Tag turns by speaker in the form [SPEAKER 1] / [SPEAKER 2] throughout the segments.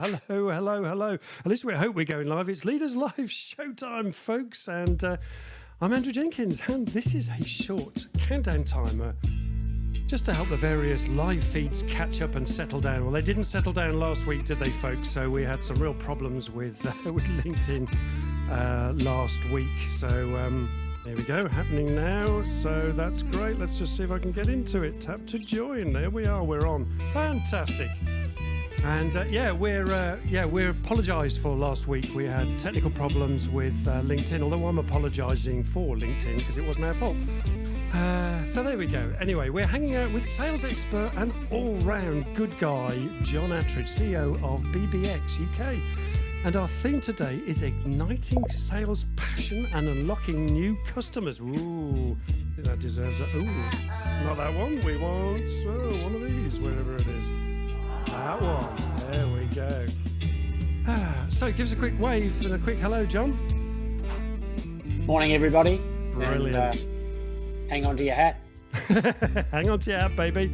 [SPEAKER 1] Hello, hello, hello. At least we hope we're going live. It's Leaders Live showtime, folks. And I'm Andrew Jenkins, and this is a short countdown timer just to help the various live feeds catch up and settle down. Well, they didn't settle down last week, did they, folks? So we had some real problems with LinkedIn last week. So there we go, happening now. So that's great. Let's just see if I can get into it. Tap to join. There we are. We're on. Fantastic. And we're apologised for last week. We had technical problems with LinkedIn, although I'm apologising for LinkedIn because it wasn't our fault. So there we go. Anyway, we're hanging out with sales expert and all-round good guy, John Attridge, CEO of BBX UK. And our theme today is igniting sales passion and unlocking new customers. Ooh, I think that deserves a... Ooh, not that one. We want one of these, wherever it is. That one. There we go. So give us a quick wave and a quick hello, John.
[SPEAKER 2] Morning, everybody.
[SPEAKER 1] Brilliant.
[SPEAKER 2] And, hang on to your hat.
[SPEAKER 1] Hang on to your hat, baby.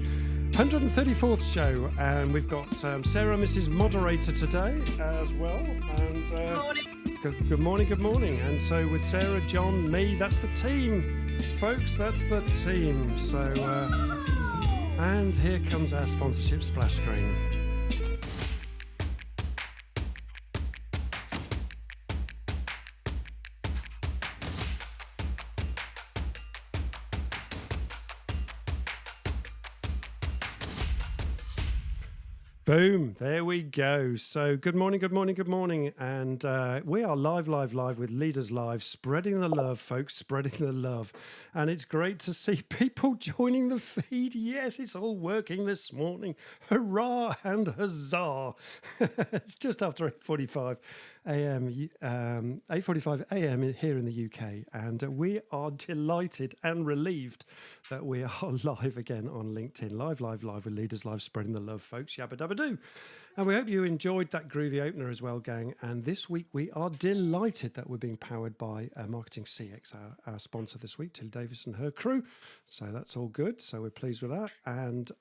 [SPEAKER 1] 134th show, and we've got Sarah, Mrs. Moderator, today as well. And
[SPEAKER 3] Good morning.
[SPEAKER 1] Good morning, good morning. And so with Sarah, John, me, that's the team, folks. That's the team. So, and here comes our sponsorship splash screen. Boom, there we go. So good morning, good morning, good morning. And we are live with Leaders Live, spreading the love, folks, spreading the love. And it's great to see people joining the feed. Yes, it's all working this morning. Hurrah and huzzah. It's just after 8:45 a.m. 8:45 a.m. here in the UK. And we are delighted and relieved that we are live again on LinkedIn. Live with Leaders Live, spreading the love, folks. Yabba dabba do. And we hope you enjoyed that groovy opener as well, gang. And this week we are delighted that we're being powered by Marketing CX, our sponsor this week, Tilly Davis and her crew. So that's all good. So we're pleased with that. And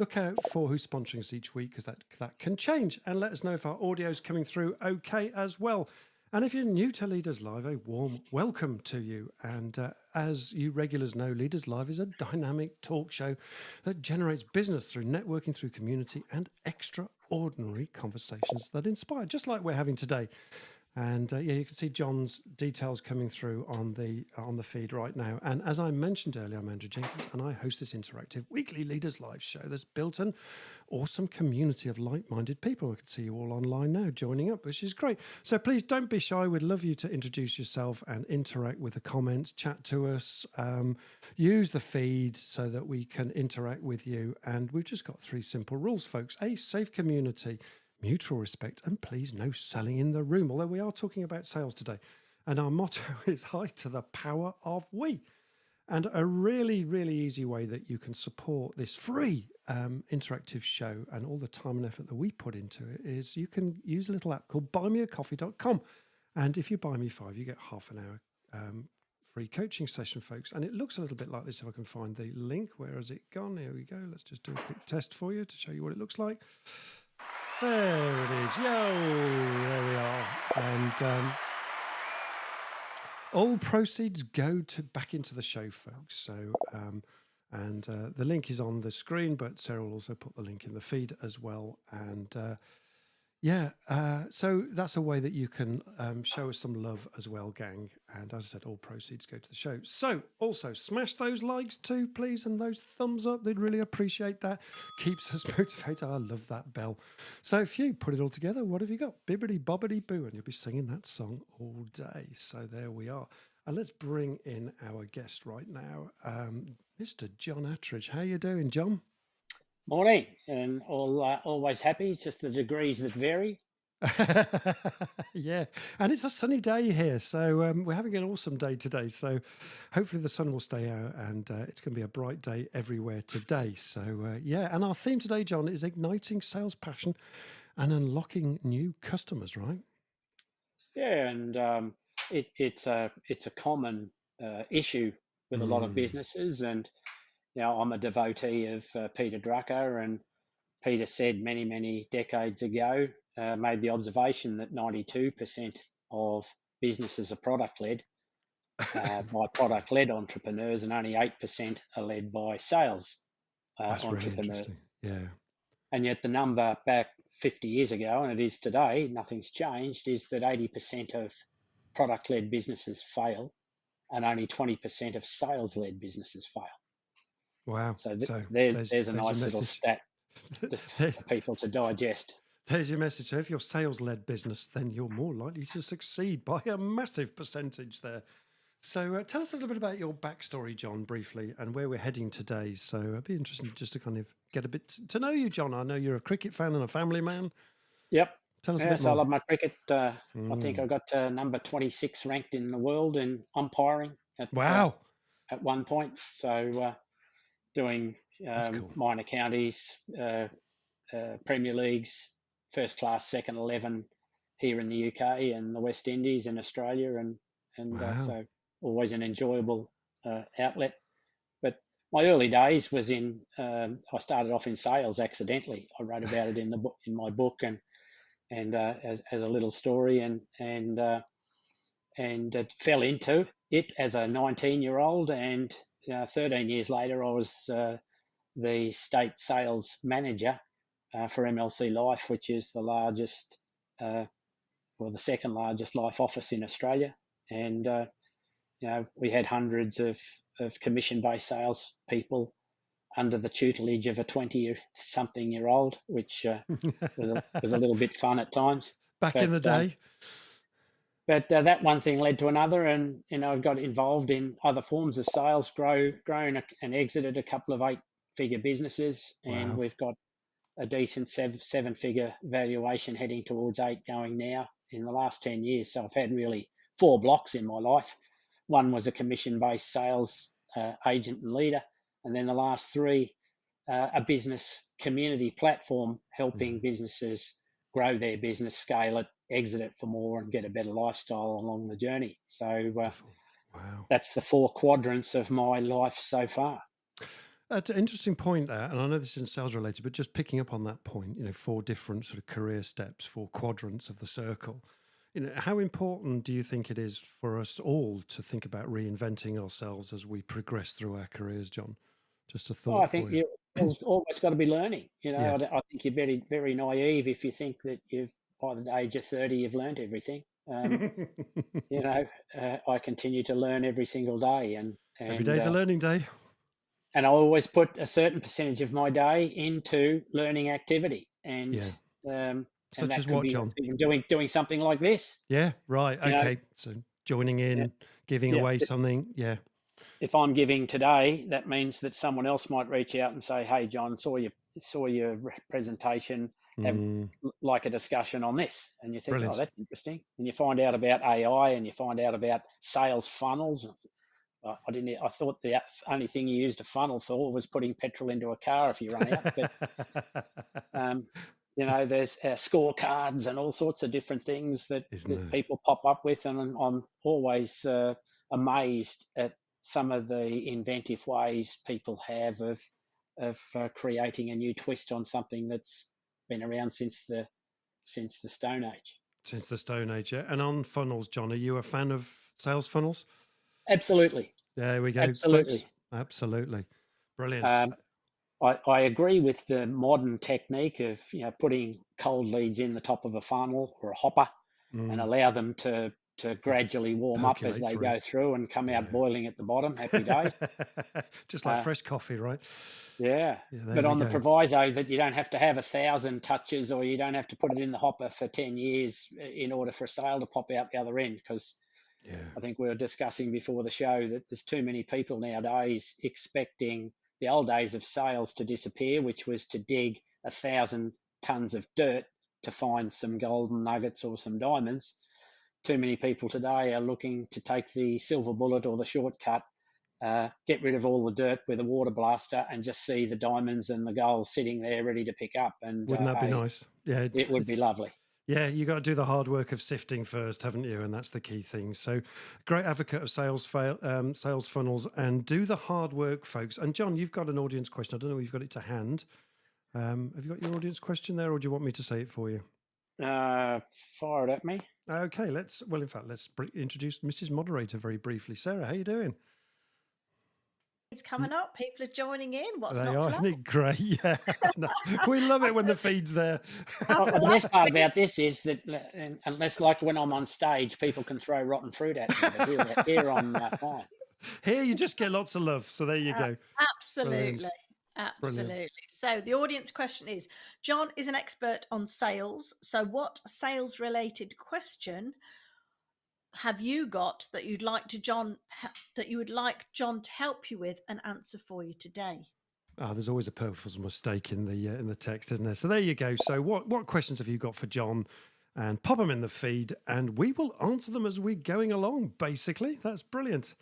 [SPEAKER 1] look out for who's sponsoring us each week, because that can change. And let us know if our audio is coming through okay as well. And if you're new to Leaders Live, a warm welcome to you. And as you regulars know, Leaders Live is a dynamic talk show that generates business through networking, through community, and extraordinary conversations that inspire, just like we're having today. And you can see John's details coming through on the feed right now. And as I mentioned earlier, I'm Andrew Jenkins, and I host this interactive weekly Leaders Live show that's built an awesome community of like-minded people. I can see you all online now joining up, which is great. So please don't be shy. We'd love you to introduce yourself and interact with the comments, chat to us, use the feed so that we can interact with you. And we've just got 3 simple rules, folks. A safe community, mutual respect, and please no selling in the room, although we are talking about sales today. And our motto is hi to the power of we. And a really, really easy way that you can support this free interactive show and all the time and effort that we put into it is you can use a little app called buymeacoffee.com. And if you buy me 5, you get half an hour free coaching session, folks. And it looks a little bit like this if I can find the link. Where has it gone? Here we go. Let's just do a quick test for you to show you what it looks like. There it is. Yo, there we are. And all proceeds go back into the show, folks. So, the link is on the screen, but Sarah will also put the link in the feed as well. And so that's a way that you can show us some love as well, gang. And as I said, all proceeds go to the show. So also smash those likes too, please, and those thumbs up. They'd really appreciate that. Keeps us motivated. I love that bell. So if you put it all together, what have you got? Bibbidi bobbidi boo, and you'll be singing that song all day. So there we are. And let's bring in our guest right now, Mr. John Attridge. How you doing, John?
[SPEAKER 2] Morning, and always happy. It's just the degrees that vary.
[SPEAKER 1] Yeah, and it's a sunny day here, so we're having an awesome day today. So hopefully the sun will stay out, and it's going to be a bright day everywhere today. So and our theme today, John, is igniting sales passion and unlocking new customers, right?
[SPEAKER 2] Yeah, and it's a common issue with a lot of businesses, and I'm a devotee of Peter Drucker, and Peter said many decades ago, made the observation that 92% of businesses are product-led by product-led entrepreneurs, and only 8% are led by sales
[SPEAKER 1] That's really
[SPEAKER 2] entrepreneurs.
[SPEAKER 1] interesting. Yeah.
[SPEAKER 2] And yet the number back 50 years ago, and it is today, nothing's changed, is that 80% of product-led businesses fail and only 20% of sales-led businesses fail.
[SPEAKER 1] Wow.
[SPEAKER 2] So
[SPEAKER 1] So
[SPEAKER 2] there's
[SPEAKER 1] there's
[SPEAKER 2] a
[SPEAKER 1] your
[SPEAKER 2] nice little
[SPEAKER 1] message.
[SPEAKER 2] stat
[SPEAKER 1] There-
[SPEAKER 2] for people to digest.
[SPEAKER 1] There's your message. So if you're sales-led business, then you're more likely to succeed by a massive percentage there. So tell us a little bit about your backstory, John, briefly, and where we're heading today. So it'd be interesting just to kind of get a bit to know you, John. I know you're a cricket fan and a family man.
[SPEAKER 2] Yep.
[SPEAKER 1] Tell us a bit
[SPEAKER 2] Yes, I
[SPEAKER 1] more.
[SPEAKER 2] love my cricket. I think
[SPEAKER 1] Mm.
[SPEAKER 2] I got number 26 ranked in the world in umpiring
[SPEAKER 1] Wow.
[SPEAKER 2] at one point. So doing
[SPEAKER 1] That's cool.
[SPEAKER 2] minor counties, Premier Leagues, first class, second 11 here in the UK and the West Indies and Australia, and
[SPEAKER 1] Wow.
[SPEAKER 2] so always an enjoyable outlet. But my early days was in. I started off in sales accidentally. I wrote about it in the book, in my book, and as a little story, and it fell into it as a 19-year-old, and 13 years later, I was the state sales manager for MLC Life, which is the largest, or the second largest life office in Australia, and we had hundreds of commission-based sales people under the tutelage of a 20-something-year-old, which was a little bit fun at times.
[SPEAKER 1] Back in the day.
[SPEAKER 2] But that one thing led to another, and I got involved in other forms of sales, grown and exited a couple of 8-figure businesses, and
[SPEAKER 1] Wow.
[SPEAKER 2] we've got a decent 7-figure valuation heading towards 8 going now in the last 10 years. So I've had really 4 blocks in my life. One was a commission-based sales agent and leader, and then the last 3, a business community platform helping businesses grow their business, scale it, exit it for more, and get a better lifestyle along the journey. So
[SPEAKER 1] Wow.
[SPEAKER 2] that's the 4 quadrants of my life so far.
[SPEAKER 1] That's an interesting point there, and I know this isn't sales related, but just picking up on that point, 4 different sort of career steps, 4 quadrants of the circle. How important do you think it is for us all to think about reinventing ourselves as we progress through our careers, John? Just a
[SPEAKER 2] Well, I
[SPEAKER 1] thought
[SPEAKER 2] think
[SPEAKER 1] for you.
[SPEAKER 2] you've always got to be learning.
[SPEAKER 1] Yeah.
[SPEAKER 2] I think you're very naive if you think that by the age of 30, you've learned everything. I continue to learn every single day,
[SPEAKER 1] Every day's a learning day.
[SPEAKER 2] and I always put a certain percentage of my day into learning activity, and
[SPEAKER 1] Yeah. Such
[SPEAKER 2] that
[SPEAKER 1] as
[SPEAKER 2] could
[SPEAKER 1] what,
[SPEAKER 2] be
[SPEAKER 1] John?
[SPEAKER 2] even doing something like this.
[SPEAKER 1] Yeah, right.
[SPEAKER 2] You know,
[SPEAKER 1] Okay. So joining
[SPEAKER 2] yeah,
[SPEAKER 1] in, giving
[SPEAKER 2] yeah.
[SPEAKER 1] away something. Yeah.
[SPEAKER 2] If I'm giving today, that means that someone else might reach out and say, "Hey, John, saw your presentation. Have
[SPEAKER 1] Mm,
[SPEAKER 2] like a discussion on this," and you think, "Oh,
[SPEAKER 1] brilliant.
[SPEAKER 2] that's interesting." And you find out about AI, and you find out about sales funnels. I thought the only thing you used a funnel for was putting petrol into a car if you run out. But um, there's scorecards and all sorts of different things that
[SPEAKER 1] Isn't there?
[SPEAKER 2] people pop up with, and I'm always amazed at some of the inventive ways people have of creating a new twist on something that's been around since the Stone Age.
[SPEAKER 1] Since the Stone Age, yeah. And on funnels, John, are you a fan of sales funnels?
[SPEAKER 2] Absolutely,
[SPEAKER 1] There we go, folks.
[SPEAKER 2] absolutely.
[SPEAKER 1] Absolutely. Brilliant.
[SPEAKER 2] Um, I agree with the modern technique of putting cold leads in the top of a funnel or a hopper and
[SPEAKER 1] Mm,
[SPEAKER 2] allow them to gradually warm up as
[SPEAKER 1] percolate
[SPEAKER 2] they
[SPEAKER 1] through.
[SPEAKER 2] go through and come out
[SPEAKER 1] Yeah.
[SPEAKER 2] boiling at the bottom. Happy days.
[SPEAKER 1] Just like
[SPEAKER 2] Uh,
[SPEAKER 1] fresh coffee, right?
[SPEAKER 2] yeah,
[SPEAKER 1] Yeah, there
[SPEAKER 2] but
[SPEAKER 1] we
[SPEAKER 2] on the
[SPEAKER 1] go.
[SPEAKER 2] proviso that you don't have to have 1,000 touches, or you don't have to put it in the hopper for 10 years in order for a sale to pop out the other end. Because
[SPEAKER 1] Yeah.
[SPEAKER 2] I think we were discussing before the show that there's too many people nowadays expecting the old days of sales to disappear, which was to dig 1,000 tons of dirt to find some golden nuggets or some diamonds. Too many people today are looking to take the silver bullet or the shortcut, get rid of all the dirt with a water blaster, and just see the diamonds and the gold sitting there ready to pick up. And
[SPEAKER 1] Wouldn't that be
[SPEAKER 2] hey,
[SPEAKER 1] nice? Yeah.
[SPEAKER 2] it would be lovely.
[SPEAKER 1] Yeah, you got to do the hard work of sifting first, haven't you? And that's the key thing. So, great advocate of sales funnels, and do the hard work, folks. And John, you've got an audience question. I don't know if you've got it to hand. Have you got your audience question there, or do you want me to say it for you?
[SPEAKER 2] Fire it at me.
[SPEAKER 1] Okay, let's introduce Mrs. Moderator very briefly. Sarah, how you doing?
[SPEAKER 3] It's coming up. People are joining in. What's
[SPEAKER 1] They
[SPEAKER 3] not
[SPEAKER 1] are,
[SPEAKER 3] to
[SPEAKER 1] isn't
[SPEAKER 3] love?
[SPEAKER 1] it great? Yeah, we love it when the feed's there.
[SPEAKER 2] The best part about this is that, unless like when I'm on stage, people can throw rotten fruit at me, but here I'm fine.
[SPEAKER 1] Here you just get lots of love. So there you go.
[SPEAKER 3] Absolutely.
[SPEAKER 1] Brilliant.
[SPEAKER 3] Absolutely.
[SPEAKER 1] Brilliant.
[SPEAKER 3] So the audience question is, John is an expert on sales. So what sales related question have you got that you'd like John to help you with and answer for you today?
[SPEAKER 1] There's always a purposeful mistake in the text, isn't there? So there you go. So what questions have you got for John? And pop them in the feed, and we will answer them as we're going along. Basically, that's brilliant.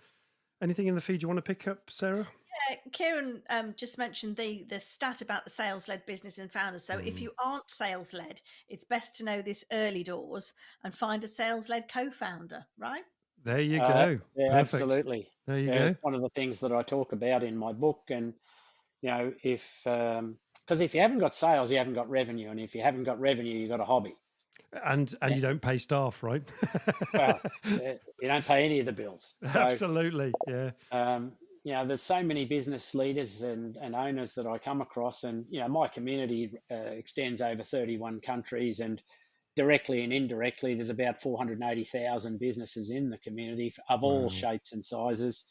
[SPEAKER 1] Anything in the feed you want to pick up, Sarah?
[SPEAKER 3] Yeah, Kieran just mentioned the stat about the sales-led business and founders. So if you aren't sales-led, it's best to know this early doors and find a sales-led co-founder, right?
[SPEAKER 1] There you go.
[SPEAKER 2] Yeah,
[SPEAKER 1] Perfect.
[SPEAKER 2] absolutely.
[SPEAKER 1] There you go.
[SPEAKER 2] It's one of the things that I talk about in my book. And, because if you haven't got sales, you haven't got revenue. And if you haven't got revenue, you've got a hobby.
[SPEAKER 1] And you don't pay staff, right?
[SPEAKER 2] Well, you don't pay any of the bills. So,
[SPEAKER 1] absolutely, yeah.
[SPEAKER 2] There's so many business leaders and owners that I come across, and my community extends over 31 countries, and directly and indirectly, there's about 480,000 businesses in the community of all shapes and sizes,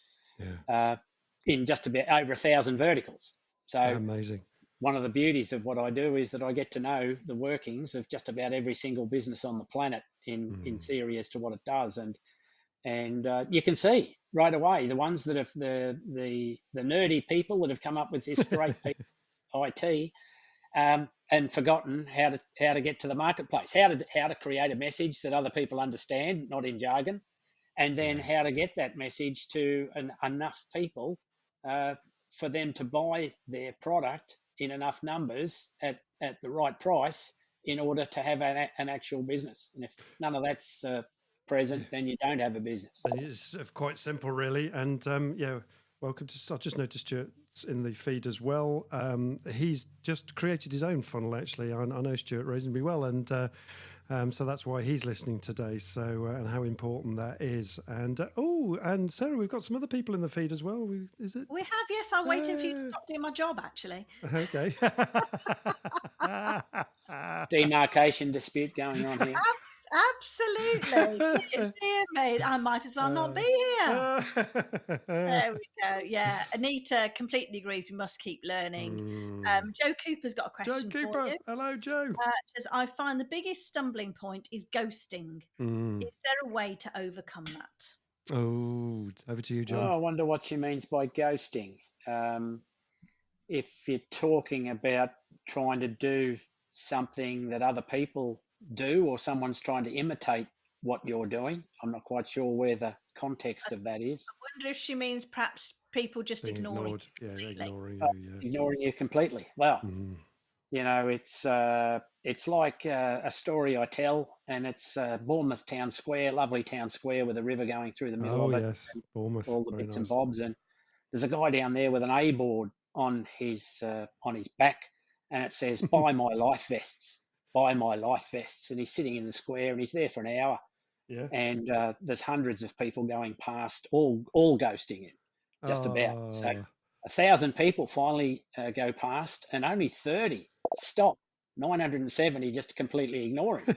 [SPEAKER 2] in just about over 1,000 verticals. So
[SPEAKER 1] amazing.
[SPEAKER 2] one of the beauties of what I do is that I get to know the workings of just about every single business on the planet in theory as to what it does, and you can see right away the ones that have the nerdy people that have come up with this great IT and forgotten how to get to the marketplace, how to create a message that other people understand, not in jargon, and then how to get that message to enough people for them to buy their product in enough numbers at the right price in order to have an actual business. And if none of that's present, then you don't have a business.
[SPEAKER 1] And it's quite simple, really. And welcome to. I just noticed Stuart's in the feed as well. He's just created his own funnel. Actually, I know Stuart reasonably well, and so that's why he's listening today. So and how important that is. And and Sarah, we've got some other people in the feed as well. Is it?
[SPEAKER 3] We have, yes. I'm waiting for you to stop doing my job, actually.
[SPEAKER 1] Okay.
[SPEAKER 2] Demarcation dispute going on here.
[SPEAKER 3] Absolutely. Dear me, I might as well not be here. There we go. Yeah, Anita completely agrees. We must keep learning. Joe Cooper's got a question
[SPEAKER 1] Joe Cooper.
[SPEAKER 3] for you.
[SPEAKER 1] Hello, Joe.
[SPEAKER 3] Says, I find the biggest stumbling point is ghosting. Is there a way to overcome that?
[SPEAKER 1] Oh, over to you, John.
[SPEAKER 2] I wonder what she means by ghosting. If you're talking about trying to do something that other people do, or someone's trying to imitate what you're doing, I'm not quite sure where the context of that is.
[SPEAKER 3] I wonder if she means perhaps people just ignoring you.
[SPEAKER 2] Ignoring you completely. Well, it's like a story I tell, and it's Bournemouth Town Square, lovely town square with a river going through the middle of it.
[SPEAKER 1] Yes, Bournemouth.
[SPEAKER 2] All the bits and bobs, and there's a guy down there with an A board on his back, and it says "Buy my life vests, buy my life vests," and he's sitting in the square, and he's there for an hour.
[SPEAKER 1] Yeah.
[SPEAKER 2] And there's hundreds of people going past, all ghosting him, just about. So 1,000 people finally go past, and only 30 stop. 970 just completely ignore him.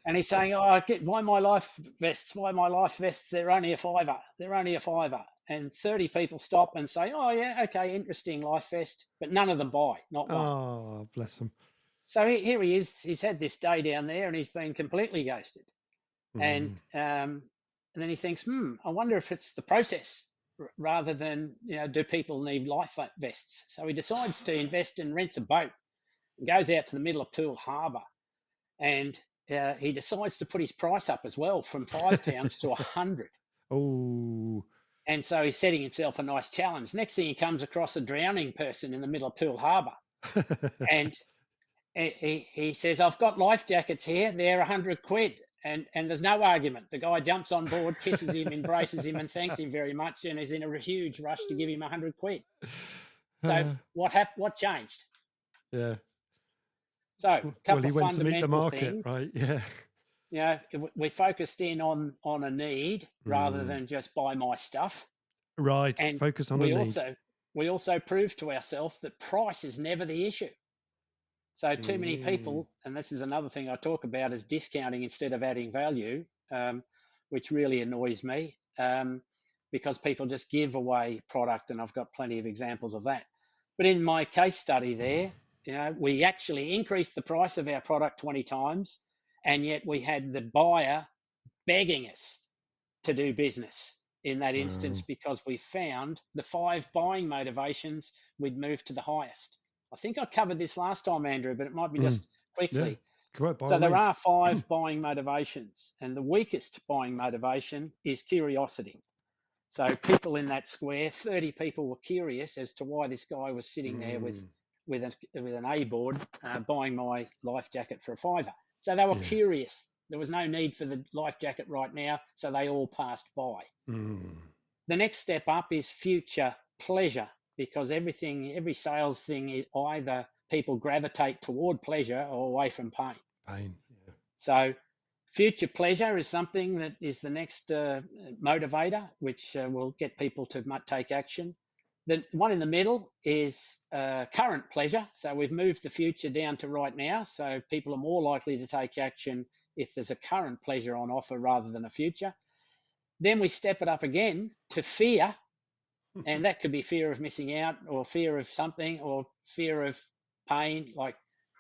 [SPEAKER 2] And he's saying, buy my life vests, buy my life vests. They're only a fiver. They're only a fiver. And 30 people stop and say, oh, yeah, okay, interesting life vest. But none of them buy, not one.
[SPEAKER 1] Oh, bless them.
[SPEAKER 2] So here he is. He's had this day down there, and he's been completely ghosted. And then he thinks, I wonder if it's the process rather than, do people need life vests? So he decides to invest and rents a boat and goes out to the middle of Poole Harbour. And he decides to put his price up as well from £5 to 100.
[SPEAKER 1] Oh.
[SPEAKER 2] And so he's setting himself a nice challenge. Next thing, he comes across a drowning person in the middle of Poole Harbour. And he says, I've got life jackets here. They're £100. And there's no argument. The guy jumps on board, kisses him, embraces him, and thanks him very much, and is in a huge rush to give him £100. So what changed?
[SPEAKER 1] Yeah.
[SPEAKER 2] So a
[SPEAKER 1] Well,
[SPEAKER 2] couple
[SPEAKER 1] he
[SPEAKER 2] of
[SPEAKER 1] went to meet the
[SPEAKER 2] fundamental
[SPEAKER 1] market,
[SPEAKER 2] things.
[SPEAKER 1] right? Yeah.
[SPEAKER 2] We focused in on a need rather
[SPEAKER 1] Mm.
[SPEAKER 2] than just buy my stuff.
[SPEAKER 1] Right.
[SPEAKER 2] And
[SPEAKER 1] Focus on a
[SPEAKER 2] we
[SPEAKER 1] need.
[SPEAKER 2] also proved to ourselves that price is never the issue. So too many
[SPEAKER 1] Mm.
[SPEAKER 2] people, and this is another thing I talk about, is discounting instead of adding value, which really annoys me, because people just give away product, and I've got plenty of examples of that. But in my case study there, we actually increased the price of our product 20 times, and yet we had the buyer begging us to do business in that instance
[SPEAKER 1] Wow.
[SPEAKER 2] because we found the 5 buying motivations we'd moved to the highest. I think I covered this last time, Andrew, but it might be
[SPEAKER 1] Mm.
[SPEAKER 2] just
[SPEAKER 1] Yeah.
[SPEAKER 2] quickly.
[SPEAKER 1] Correct, by
[SPEAKER 2] So
[SPEAKER 1] all
[SPEAKER 2] there
[SPEAKER 1] means.
[SPEAKER 2] are 5 buying motivations, and the weakest buying motivation is curiosity. So people in that square, 30 people were curious as to why this guy was sitting there with an A board buying my life jacket for a fiver. So they were
[SPEAKER 1] Yeah.
[SPEAKER 2] curious. There was no need for the life jacket right now, so they all passed by.
[SPEAKER 1] Mm.
[SPEAKER 2] The next step up is future pleasure, because every sales thing, either people gravitate toward pleasure or away from pain.
[SPEAKER 1] Pain. Yeah.
[SPEAKER 2] So future pleasure is something that is the next motivator, which will get people to take action. The one in the middle is current pleasure. So we've moved the future down to right now. So people are more likely to take action if there's a current pleasure on offer rather than a future. Then we step it up again to fear, and that could be fear of missing out or fear of something or fear of pain, like,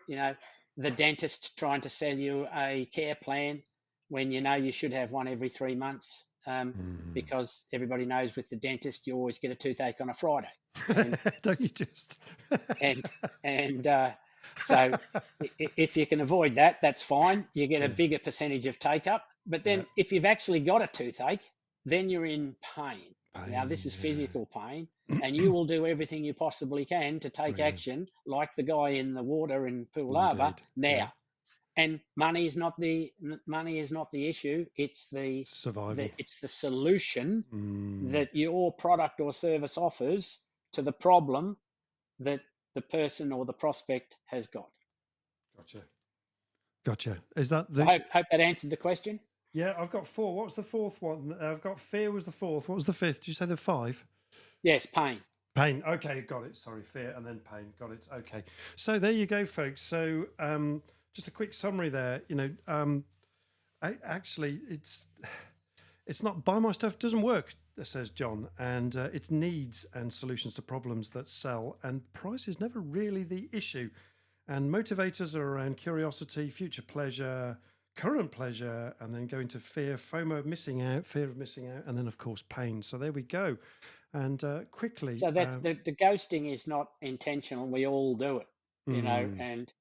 [SPEAKER 2] the dentist trying to sell you a care plan when you should have one every 3 months, because everybody knows with the dentist you always get a toothache on a Friday. And
[SPEAKER 1] Don't you just?
[SPEAKER 2] so if you can avoid that, that's fine. You get a
[SPEAKER 1] Yeah.
[SPEAKER 2] bigger percentage of take up. But then if you've actually got a toothache, then you're in pain. Now, this is physical pain, and you will do everything you possibly can to take action, like the guy in the water in Pool Harbour now.
[SPEAKER 1] Yeah.
[SPEAKER 2] And money is not the issue. It's
[SPEAKER 1] Survival.
[SPEAKER 2] it's the solution that your product or service offers to the problem that the person or the prospect has got.
[SPEAKER 1] Gotcha. Is that the?
[SPEAKER 2] So I hope that answered the question.
[SPEAKER 1] Yeah, I've got 4. What's the fourth one? I've got fear was the 4th. What was the 5th? Did you say the 5?
[SPEAKER 2] Yes, pain.
[SPEAKER 1] Pain. Okay, got it. Sorry, fear and then pain. Got it. Okay. So there you go, folks. So just a quick summary there. Actually, it's not buy my stuff doesn't work, says John, and it's needs and solutions to problems that sell, and price is never really the issue. And motivators are around curiosity, future pleasure, current pleasure, and then going to fear, FOMO of missing out, fear of missing out, and then of course pain. So there we go. And quickly,
[SPEAKER 2] So that's the ghosting is not intentional. We all do it, and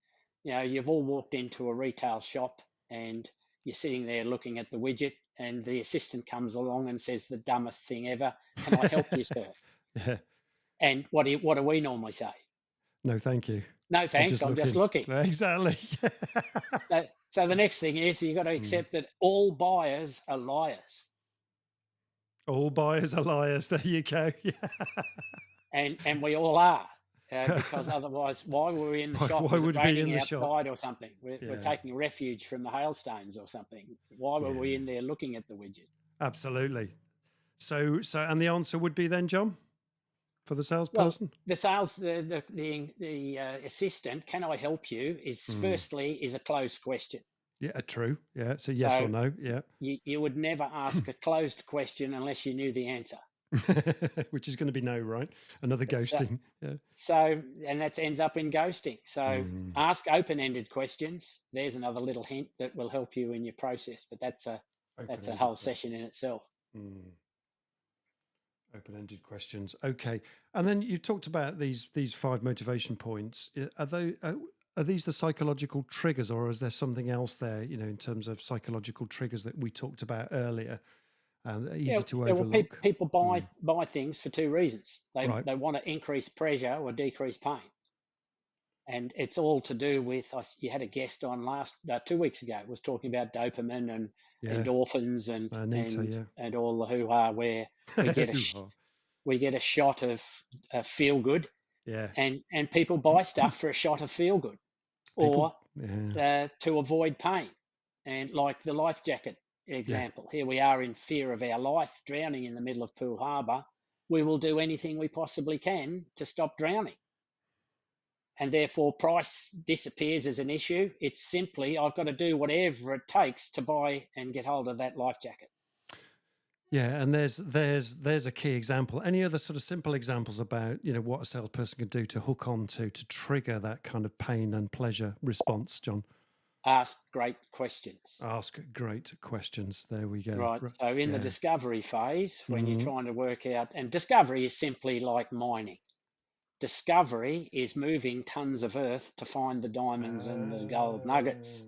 [SPEAKER 2] you've all walked into a retail shop and you're sitting there looking at the widget, and the assistant comes along and says the dumbest thing ever. Can I help you, sir?
[SPEAKER 1] Yeah.
[SPEAKER 2] And what do we normally say?
[SPEAKER 1] No, thank you.
[SPEAKER 2] No, thanks. I'm just looking.
[SPEAKER 1] Exactly.
[SPEAKER 2] So the next thing is you've got to accept that all buyers are liars.
[SPEAKER 1] All buyers are liars. There you go. Yeah.
[SPEAKER 2] And we all are, because otherwise, why were we in the shop?
[SPEAKER 1] Why
[SPEAKER 2] Was it
[SPEAKER 1] would we be
[SPEAKER 2] raining
[SPEAKER 1] in the
[SPEAKER 2] outside
[SPEAKER 1] shop?
[SPEAKER 2] or something? We're taking refuge from the hailstones or something. Why were we in there looking at the widget?
[SPEAKER 1] Absolutely. So, and the answer would be then, John, for the salesperson.
[SPEAKER 2] Well, the assistant, can I help you? Firstly is a closed question.
[SPEAKER 1] Yeah, true. Yeah, so yes or no. Yeah.
[SPEAKER 2] You would never ask a closed question unless you knew the answer.
[SPEAKER 1] Which is going to be no, right? Another ghosting.
[SPEAKER 2] And that ends up in ghosting. So ask open-ended questions. There's another little hint that will help you in your process, but that's a whole session in itself.
[SPEAKER 1] Open-ended questions. Okay. And then you talked about these 5 motivation points. Are these the psychological triggers, or is there something else there, in terms of psychological triggers that we talked about earlier? Easy to overlook.
[SPEAKER 2] Well, people buy things for 2 reasons. They want to increase pressure or decrease pain. And it's all to do with, you had a guest on 2 weeks ago, was talking about dopamine and endorphins and all the hoo-ha, where we get a shot of feel good.
[SPEAKER 1] Yeah.
[SPEAKER 2] and people buy stuff for a shot of feel good
[SPEAKER 1] People.
[SPEAKER 2] or
[SPEAKER 1] Yeah.
[SPEAKER 2] to avoid pain. And like the life jacket
[SPEAKER 1] Yeah.
[SPEAKER 2] example, here we are in fear of our life, drowning in the middle of Poole Harbour. We will do anything we possibly can to stop drowning. And therefore, price disappears as an issue. It's simply, I've got to do whatever it takes to buy and get hold of that life jacket.
[SPEAKER 1] Yeah, and there's a key example. Any other sort of simple examples about what a salesperson can do to hook on to trigger that kind of pain and pleasure response, John?
[SPEAKER 2] Ask great questions.
[SPEAKER 1] Ask great questions. There we go.
[SPEAKER 2] Right. So in the
[SPEAKER 1] Yeah.
[SPEAKER 2] discovery phase, when you're
[SPEAKER 1] Mhm.
[SPEAKER 2] trying to work out, and discovery is simply like mining. Discovery is moving tons of earth to find the diamonds and the gold nuggets.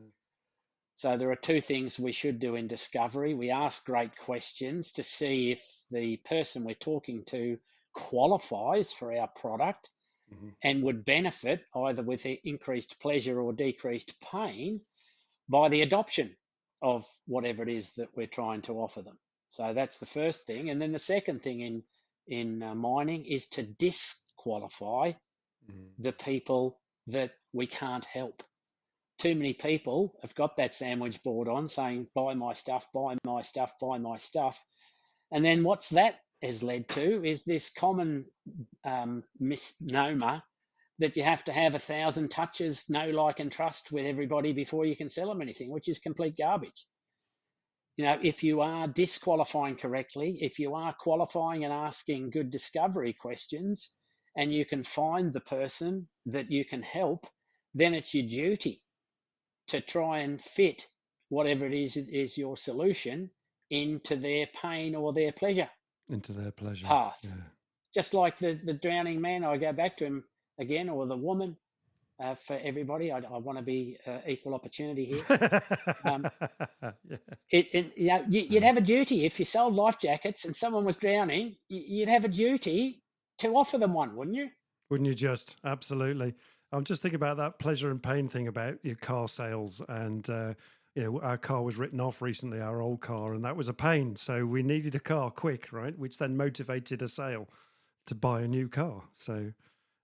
[SPEAKER 2] So there are two things we should do in discovery. We ask great questions to see if the person we're talking to qualifies for our product
[SPEAKER 1] Mhm.
[SPEAKER 2] and would benefit either with increased pleasure or decreased pain by the adoption of whatever it is that we're trying to offer them. So that's the first thing. And then the second thing in mining is to disqualify
[SPEAKER 1] Mhm.
[SPEAKER 2] the people that we can't help. Too many people have got that sandwich board on saying, buy my stuff, buy my stuff, buy my stuff. And then what's that has led to is this common misnomer that you have to have 1,000 touches, know, like, and trust with everybody before you can sell them anything, which is complete garbage. If you are disqualifying correctly, if you are qualifying and asking good discovery questions, and you can find the person that you can help, then it's your duty to try and fit whatever it is your solution into their pain or their pleasure
[SPEAKER 1] Into their pleasure.
[SPEAKER 2] path.
[SPEAKER 1] Yeah.
[SPEAKER 2] Just like the drowning man, I go back to him again, or the woman. For everybody, I want to be equal opportunity here.
[SPEAKER 1] Yeah.
[SPEAKER 2] You'd have a duty if you sold life jackets and someone was drowning. You'd have a duty to offer them one, wouldn't you?
[SPEAKER 1] Wouldn't you just? Absolutely. I'm just thinking about that pleasure and pain thing about your car sales. And, our car was written off recently, our old car, and that was a pain. So we needed a car quick, right? Which then motivated a sale to buy a new car. So,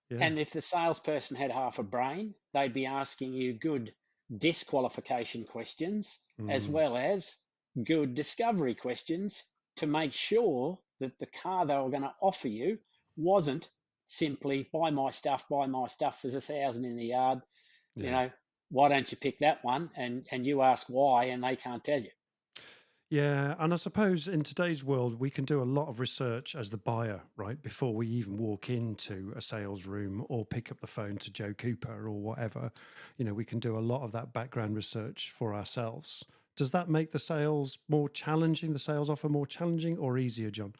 [SPEAKER 1] yeah.
[SPEAKER 2] And if the salesperson had half a brain, they'd be asking you good disqualification questions as well as good discovery questions to make sure that the car they were going to offer you wasn't simply buy my stuff, there's 1,000 in the yard.
[SPEAKER 1] Yeah.
[SPEAKER 2] Why don't you pick that one? And you ask why, and they can't tell you.
[SPEAKER 1] Yeah, and I suppose in today's world, we can do a lot of research as the buyer, right? Before we even walk into a sales room or pick up the phone to Joe Cooper or whatever, we can do a lot of that background research for ourselves. Does that make the sales more challenging, the sales offer more challenging or easier, John?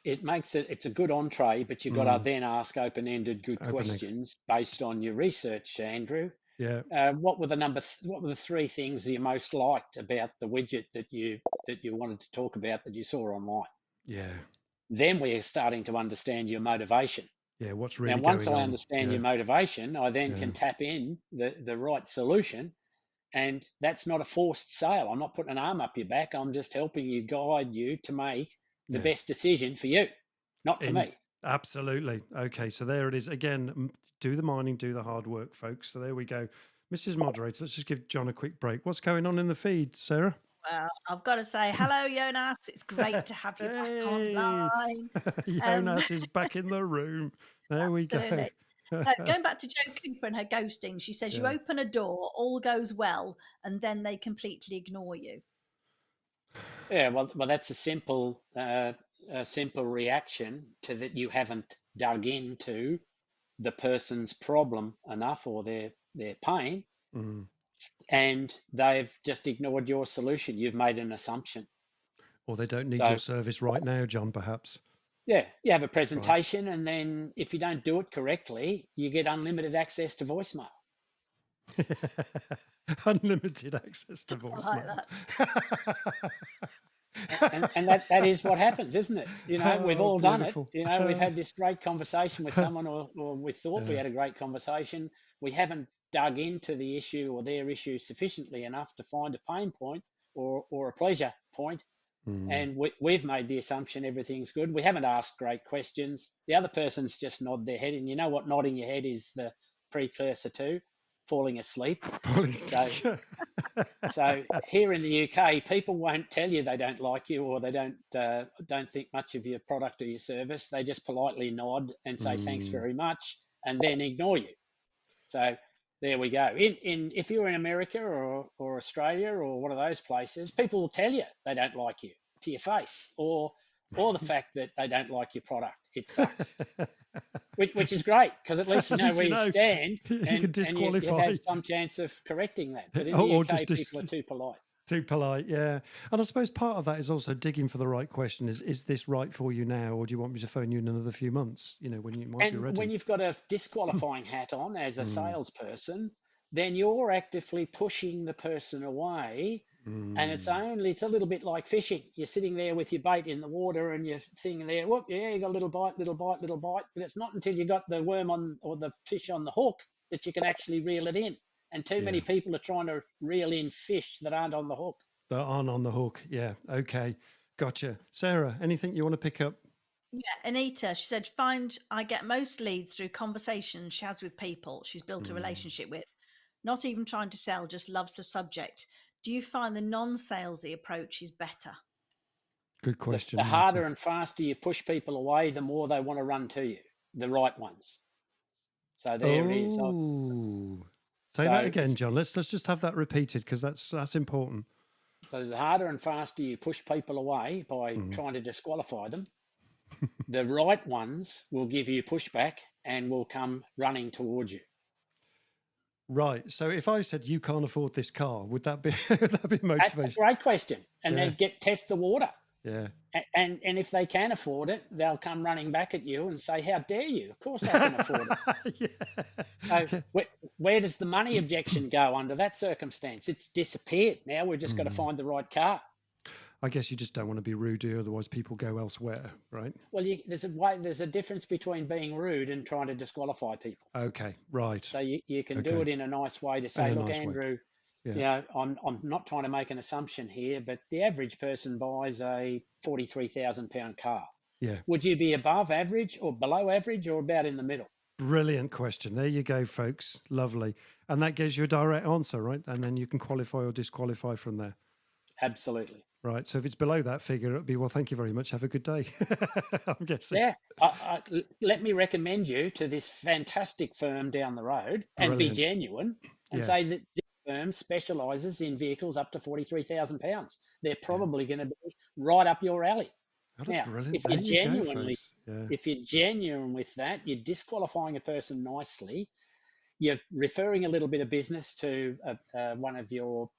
[SPEAKER 2] It's a good entree, but you've got to then ask open-ended good
[SPEAKER 1] Opening.
[SPEAKER 2] questions based on your research, Andrew.
[SPEAKER 1] Yeah.
[SPEAKER 2] What were the three things you most liked about the widget that you wanted to talk about that you saw online?
[SPEAKER 1] Yeah.
[SPEAKER 2] Then we're starting to understand your motivation.
[SPEAKER 1] Yeah. What's
[SPEAKER 2] Now,
[SPEAKER 1] really
[SPEAKER 2] once
[SPEAKER 1] going
[SPEAKER 2] I
[SPEAKER 1] on?
[SPEAKER 2] understand
[SPEAKER 1] Yeah.
[SPEAKER 2] your motivation, I then
[SPEAKER 1] Yeah.
[SPEAKER 2] can tap in the right solution. And that's not a forced sale. I'm not putting an arm up your back. I'm just helping you, guide you to make the
[SPEAKER 1] Yeah.
[SPEAKER 2] best decision for you, not for me.
[SPEAKER 1] Absolutely. Okay, so there it is. Again, do the mining, do the hard work, folks. So there we go. Mrs. Moderator, let's just give John a quick break. What's going on in the feed, Sarah?
[SPEAKER 3] Well, I've got to say hello, Jonas. It's great to have you back
[SPEAKER 1] Hey,
[SPEAKER 3] online.
[SPEAKER 1] Jonas is back in the room. There we go.
[SPEAKER 3] Absolutely. So going back to Jo Cooper and her ghosting, she says you
[SPEAKER 1] Yeah.
[SPEAKER 3] open a door, all goes well, and then they completely ignore you.
[SPEAKER 2] Yeah, well, that's a simple reaction to that. You haven't dug into the person's problem enough or their pain, and they've just ignored your solution. You've made an assumption.
[SPEAKER 1] Or they don't need your
[SPEAKER 2] So
[SPEAKER 1] service right now, John, perhaps.
[SPEAKER 2] yeah, you have a
[SPEAKER 1] Right.
[SPEAKER 2] presentation, and then if you don't do it correctly, you get unlimited access to voicemail.
[SPEAKER 1] Unlimited access to
[SPEAKER 3] I like
[SPEAKER 1] voicemail.
[SPEAKER 2] And that is what happens, isn't it? We've all done it.
[SPEAKER 1] Beautiful.
[SPEAKER 2] We've had this great conversation with someone, or we thought we
[SPEAKER 1] Yeah.
[SPEAKER 2] had a great conversation. We haven't dug into the issue or their issue sufficiently enough to find a pain point or a pleasure point, And we've made the assumption everything's good. We haven't asked great questions. The other person's just nod their head, and you know what nodding your head is the precursor to falling asleep. So here in the UK, people won't tell you they don't like you or they don't think much of your product or your service. They just politely nod and say thanks very much, and then ignore you. So there we go. If you're in America or Australia or one of those places, people will tell you they don't like you to your face, or the fact that they don't like your product. It sucks, which is great, because at least you know where you stand,
[SPEAKER 1] You
[SPEAKER 2] and
[SPEAKER 1] can disqualify.
[SPEAKER 2] you have some chance of correcting that. But in the
[SPEAKER 1] Or
[SPEAKER 2] UK,
[SPEAKER 1] just
[SPEAKER 2] people are too polite.
[SPEAKER 1] Too polite, yeah. And I suppose part of that is also digging for the right question. Is this right for you now, or do you want me to phone you in another few months? You know, when you might be ready.
[SPEAKER 2] And when you've got a disqualifying hat on as a salesperson, then you're actively pushing the person away. And it's a little bit like fishing. You're sitting there with your bait in the water and you're thinking there, whoop, yeah, you got a little bite. But it's not until you got the worm on or the fish on the hook that you can actually reel it in. And too many people are trying to reel in fish that aren't on the hook.
[SPEAKER 1] That aren't on the hook. Yeah. Okay. Gotcha. Sarah, anything you want to pick up?
[SPEAKER 3] Yeah, Anita, she said, I get most leads through conversations she has with people she's built a relationship with. Not even trying to sell, just loves the subject. Do you find the non-salesy approach is better?
[SPEAKER 1] Good question.
[SPEAKER 2] The harder and faster you push people away, the more they want to run to you, the right ones. So there it is.
[SPEAKER 1] Say that again, John. Let's just have that repeated, because that's important.
[SPEAKER 2] So the harder and faster you push people away by trying to disqualify them, the right ones will give you pushback and will come running towards you.
[SPEAKER 1] Right. So if I said you can't afford this car, would that be motivation?
[SPEAKER 2] That's a great question. And then test the water.
[SPEAKER 1] Yeah.
[SPEAKER 2] And if they can afford it, they'll come running back at you and say, how dare you? Of course I can afford it. So where does the money objection go under that circumstance? It's disappeared. Now we've just got to find the right car.
[SPEAKER 1] I guess you just don't want to be rude, otherwise people go elsewhere, right?
[SPEAKER 2] Well, there's a difference between being rude and trying to disqualify people.
[SPEAKER 1] Okay, right.
[SPEAKER 2] So you can do it in a nice way to say, look, Andrew, you know, I'm not trying to make an assumption here, but the average person buys a £43,000 car.
[SPEAKER 1] Yeah.
[SPEAKER 2] Would you be above average or below average or about in the middle?
[SPEAKER 1] Brilliant question. There you go, folks. Lovely. And that gives you a direct answer, right? And then you can qualify or disqualify from there.
[SPEAKER 2] Absolutely.
[SPEAKER 1] Right. So if it's below that figure, it'll be, well, thank you very much. Have a good day. I'm guessing.
[SPEAKER 2] Yeah. Let me recommend you to this fantastic firm down the road.
[SPEAKER 1] Brilliant.
[SPEAKER 2] And be genuine and say that this firm specialises in vehicles up to £43,000. They're probably going to be right up your alley. Now, if you're genuine with that, you're disqualifying a person nicely. You're referring a little bit of business to one of your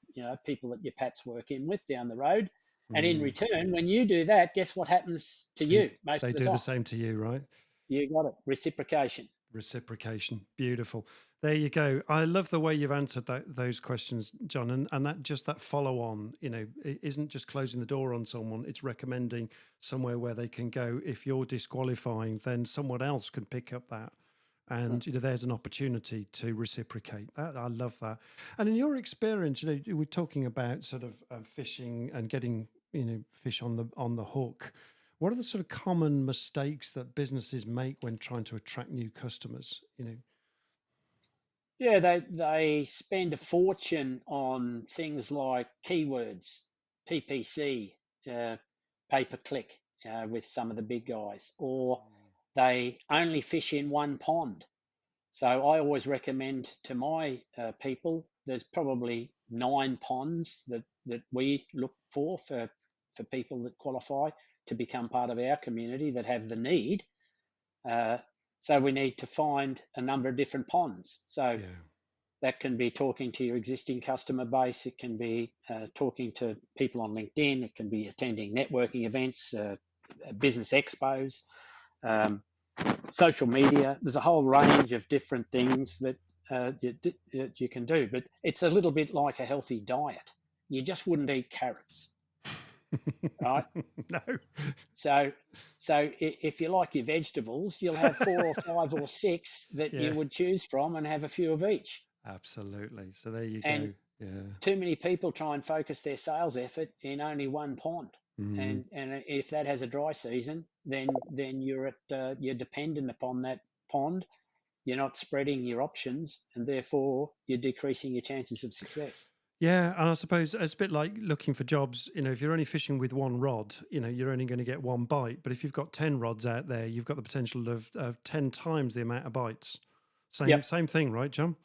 [SPEAKER 2] people that your Pats work in with down the road. And in return, when you do that, guess what happens to you most of the time?
[SPEAKER 1] They do the same to you, right?
[SPEAKER 2] You got it. Reciprocation.
[SPEAKER 1] Beautiful. There you go. I love the way you've answered those questions, John. And that follow on, it isn't just closing the door on someone. It's recommending somewhere where they can go. If you're disqualifying, then someone else can pick up that. And there's an opportunity to reciprocate. I love that. And in your experience, we're talking about sort of fishing and getting fish on the hook. What are the sort of common mistakes that businesses make when trying to attract new customers?
[SPEAKER 2] Yeah, they spend a fortune on things like keywords, PPC, pay-per-click with some of the big guys, or they only fish in one pond. So I always recommend to my people, there's probably 9 ponds that we look for people that qualify to become part of our community that have the need. So we need to find a number of different ponds. So that can be talking to your existing customer base. It can be talking to people on LinkedIn. It can be attending networking events, business expos, social media. There's a whole range of different things that you can do. But it's a little bit like a healthy diet. You just wouldn't eat carrots. Right?
[SPEAKER 1] No.
[SPEAKER 2] So if you like your vegetables, you'll have 4 or 5 or 6 that you would choose from and have a few of each.
[SPEAKER 1] Absolutely. So there you
[SPEAKER 2] go. Yeah. Too many people try and focus their sales effort in only one pond. And if that has a dry season, then you're dependent upon that pond. You're not spreading your options, and therefore you're decreasing your chances of success.
[SPEAKER 1] Yeah, and I suppose it's a bit like looking for jobs. If you're only fishing with one rod, you're only going to get one bite. But if you've got 10 rods out there, you've got the potential of 10 times the amount of bites.
[SPEAKER 2] Yep,
[SPEAKER 1] Same thing, right, John?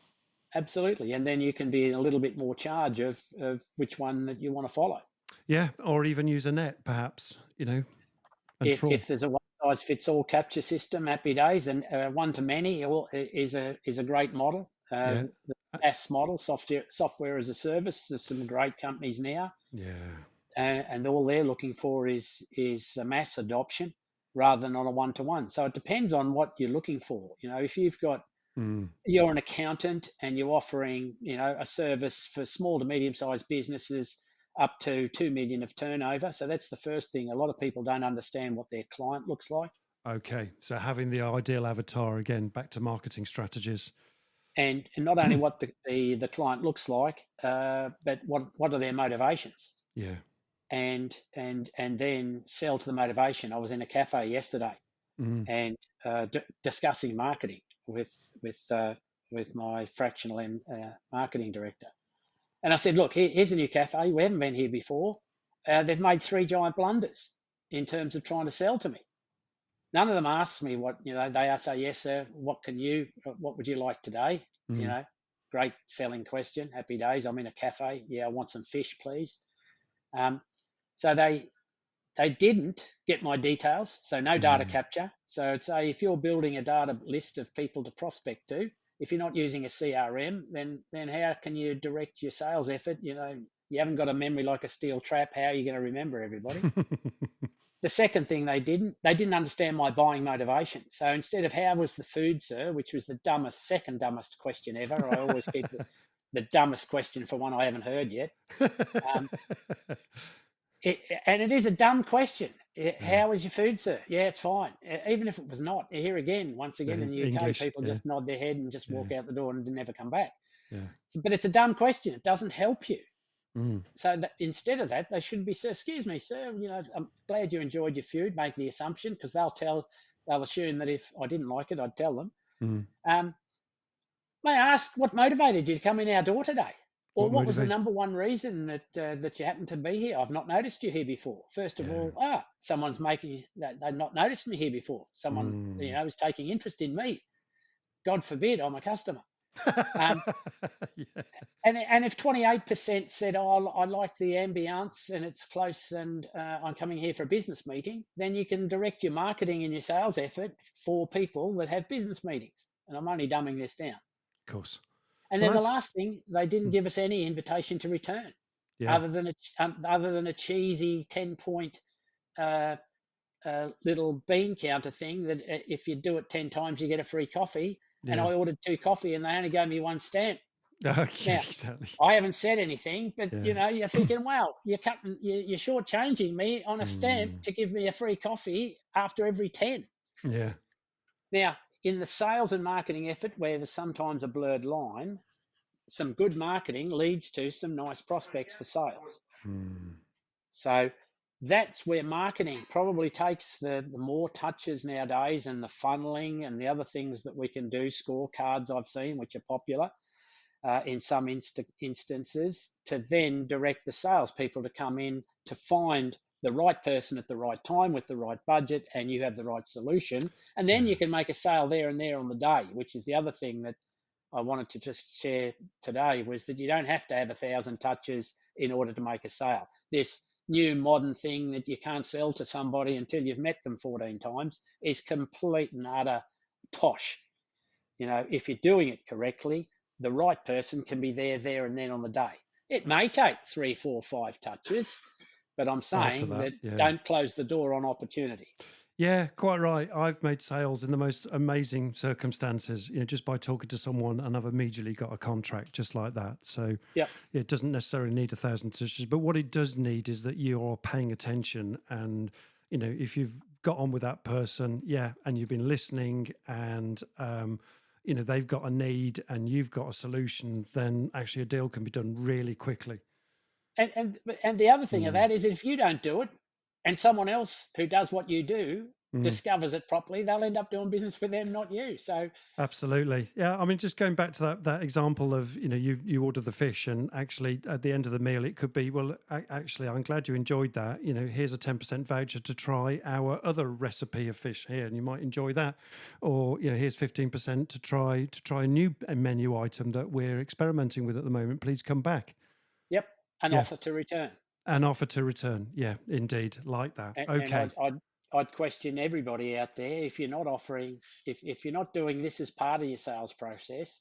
[SPEAKER 2] absolutely. And then you can be in a little bit more charge of which one that you want to follow.
[SPEAKER 1] Yeah, or even use a net, perhaps, and trawl.
[SPEAKER 2] If there's a one size fits all capture system, happy days. And one to many is a great model.
[SPEAKER 1] Yeah.
[SPEAKER 2] The SaaS model, software as a service. There's some great companies now,
[SPEAKER 1] Yeah.
[SPEAKER 2] and all they're looking for is a mass adoption rather than on a one-to-one. So it depends on what you're looking for. If you've got you're an accountant and you're offering a service for small to medium-sized businesses up to 2 million of turnover. So that's the first thing. A lot of people don't understand what their client looks like.
[SPEAKER 1] Okay, so having the ideal avatar, again, back to marketing strategies.
[SPEAKER 2] And not only what the client looks like, but what are their motivations?
[SPEAKER 1] Yeah.
[SPEAKER 2] And then sell to the motivation. I was in a cafe yesterday and discussing marketing with my fractional marketing director. And I said, look, here's a new cafe. We haven't been here before. They've made 3 giant blunders in terms of trying to sell to me. None of them asked me what, they say, yes, sir, what would you like today? Great selling question. Happy days. I'm in a cafe. Yeah, I want some fish, please. So they didn't get my details. So no data capture. So it's if you're building a data list of people to prospect to, if you're not using a CRM, then how can you direct your sales effort? You haven't got a memory like a steel trap. How are you going to remember everybody? The second thing they didn't understand my buying motivation. So instead of how was the food, sir, which was the second dumbest question ever, I always keep the dumbest question for one I haven't heard yet. And it is a dumb question. How was your food, sir? Yeah, it's fine. Even if it was not, here again, once again in the UK,
[SPEAKER 1] English,
[SPEAKER 2] people just nod their head and just walk out the door and never come back.
[SPEAKER 1] Yeah.
[SPEAKER 2] But it's a dumb question. It doesn't help you. So instead of that, they should be, sir, excuse me, sir, I'm glad you enjoyed your food, make the assumption, because they'll assume that if I didn't like it, I'd tell them. May I ask what motivated you to come in our door today? Or what was the number one reason that you happened to be here? I've not noticed you here before. First of all, someone's making that they've not noticed me here before. Someone is taking interest in me. God forbid I'm a customer. And if 28% said, "Oh, I like the ambience and it's close, and I'm coming here for a business meeting," then you can direct your marketing and your sales effort for people that have business meetings. And I'm only dumbing this down.
[SPEAKER 1] Of course.
[SPEAKER 2] And then the last thing, they didn't give us any invitation to return, other than a cheesy 10-point little bean counter thing that if you do it 10 times, you get a free coffee. And I ordered 2 coffee and they only gave me 1 stamp.
[SPEAKER 1] Okay,
[SPEAKER 2] now,
[SPEAKER 1] exactly.
[SPEAKER 2] I haven't said anything, but you're thinking, wow, you're shortchanging me on a stamp to give me a free coffee after every 10.
[SPEAKER 1] Yeah.
[SPEAKER 2] Now, in the sales and marketing effort, where there's sometimes a blurred line, some good marketing leads to some nice prospects for sales. So that's where marketing probably takes the more touches nowadays, and the funneling and the other things that we can do, scorecards I've seen, which are popular in some instances, to then direct the salespeople to come in to find the right person at the right time with the right budget, and you have the right solution. And then you can make a sale there and there on the day, which is the other thing that I wanted to just share today, was that you don't have to have 1,000 touches in order to make a sale. This new modern thing that you can't sell to somebody until you've met them 14 times is complete and utter tosh. If you're doing it correctly, the right person can be there and then on the day. It may take 3, 4, 5 touches, but I'm saying that don't close the door on opportunity.
[SPEAKER 1] Yeah, quite right. I've made sales in the most amazing circumstances, just by talking to someone, and I've immediately got a contract just like that. So it doesn't necessarily need 1,000 touches, but what it does need is that you're paying attention. And, if you've got on with that person, and you've been listening, and, they've got a need and you've got a solution, then actually a deal can be done really quickly.
[SPEAKER 2] And the other thing of that is, if you don't do it, and someone else who does what you do
[SPEAKER 1] Mm.
[SPEAKER 2] discovers it properly, they'll end up doing business with them, not you. So
[SPEAKER 1] Absolutely. Yeah. I mean, just going back to that example of, you order the fish and actually at the end of the meal, it could be, well, actually, I'm glad you enjoyed that. Here's a 10% voucher to try our other recipe of fish here, and you might enjoy that. Or, here's 15% to try a new menu item that we're experimenting with at the moment. Please come back.
[SPEAKER 2] yep, an
[SPEAKER 1] Yeah.
[SPEAKER 2] offer to return.
[SPEAKER 1] An offer to return. Yeah, indeed. Like that.
[SPEAKER 2] And
[SPEAKER 1] Okay.
[SPEAKER 2] I'd question everybody out there, if you're not offering, if you're not doing this as part of your sales process,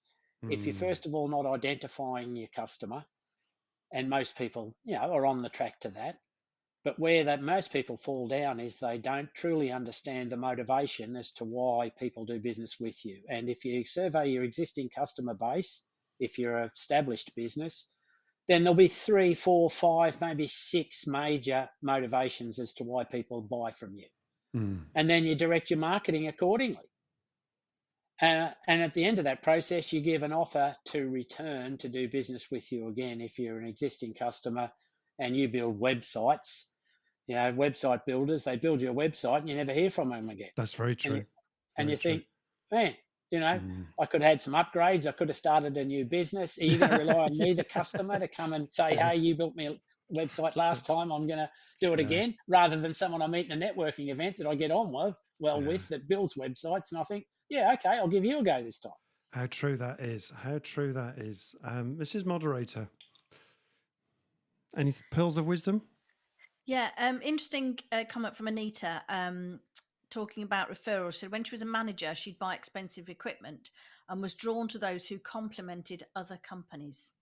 [SPEAKER 2] if you're first of all not identifying your customer, and most people, are on the track to that, but where that most people fall down is they don't truly understand the motivation as to why people do business with you. And if you survey your existing customer base, if you're an established business, then there'll be 3, 4, 5, maybe 6 major motivations as to why people buy from you. And then you direct your marketing accordingly. And at the end of that process, you give an offer to return to do business with you again if you're an existing customer and you build websites. Website builders, they build your website and you never hear from them again.
[SPEAKER 1] That's very true.
[SPEAKER 2] And you
[SPEAKER 1] Very
[SPEAKER 2] think, man, I could have had some upgrades. I could have started a new business. Are you going to rely on me, the customer, to come and say, hey, you built me a website last time, I'm going to do it again, rather than someone I meet in a networking event that I get on with that builds websites. And I think, yeah, okay, I'll give you a go this time.
[SPEAKER 1] How true that is. How true that is. Mrs. Moderator, any pearls of wisdom?
[SPEAKER 3] Yeah, interesting comment from Anita, talking about referrals. So when she was a manager, she'd buy expensive equipment and was drawn to those who complemented other companies.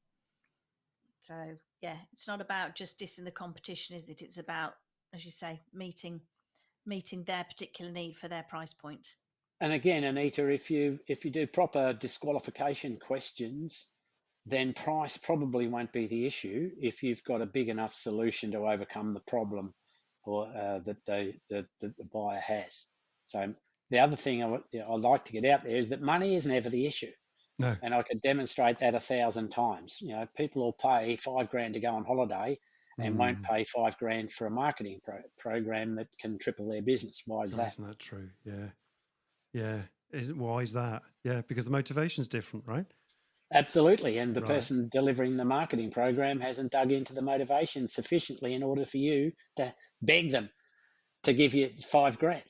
[SPEAKER 3] So yeah, it's not about just dissing the competition, is it? It's about, as you say, meeting their particular need for their price point.
[SPEAKER 2] And again, Anita, if you do proper disqualification questions, then price probably won't be the issue if you've got a big enough solution to overcome the problem or that the buyer has. So the other thing I like to get out there is that money is never the issue.
[SPEAKER 1] No.
[SPEAKER 2] And I could demonstrate that 1,000 times. People will pay $5,000 to go on holiday and won't pay $5,000 for a marketing program that can triple their business. Why is that?
[SPEAKER 1] Isn't that true? Yeah. Why is that? Yeah, because the motivation's different, right?
[SPEAKER 2] Absolutely. And the person delivering the marketing program hasn't dug into the motivation sufficiently in order for you to beg them to give you $5,000.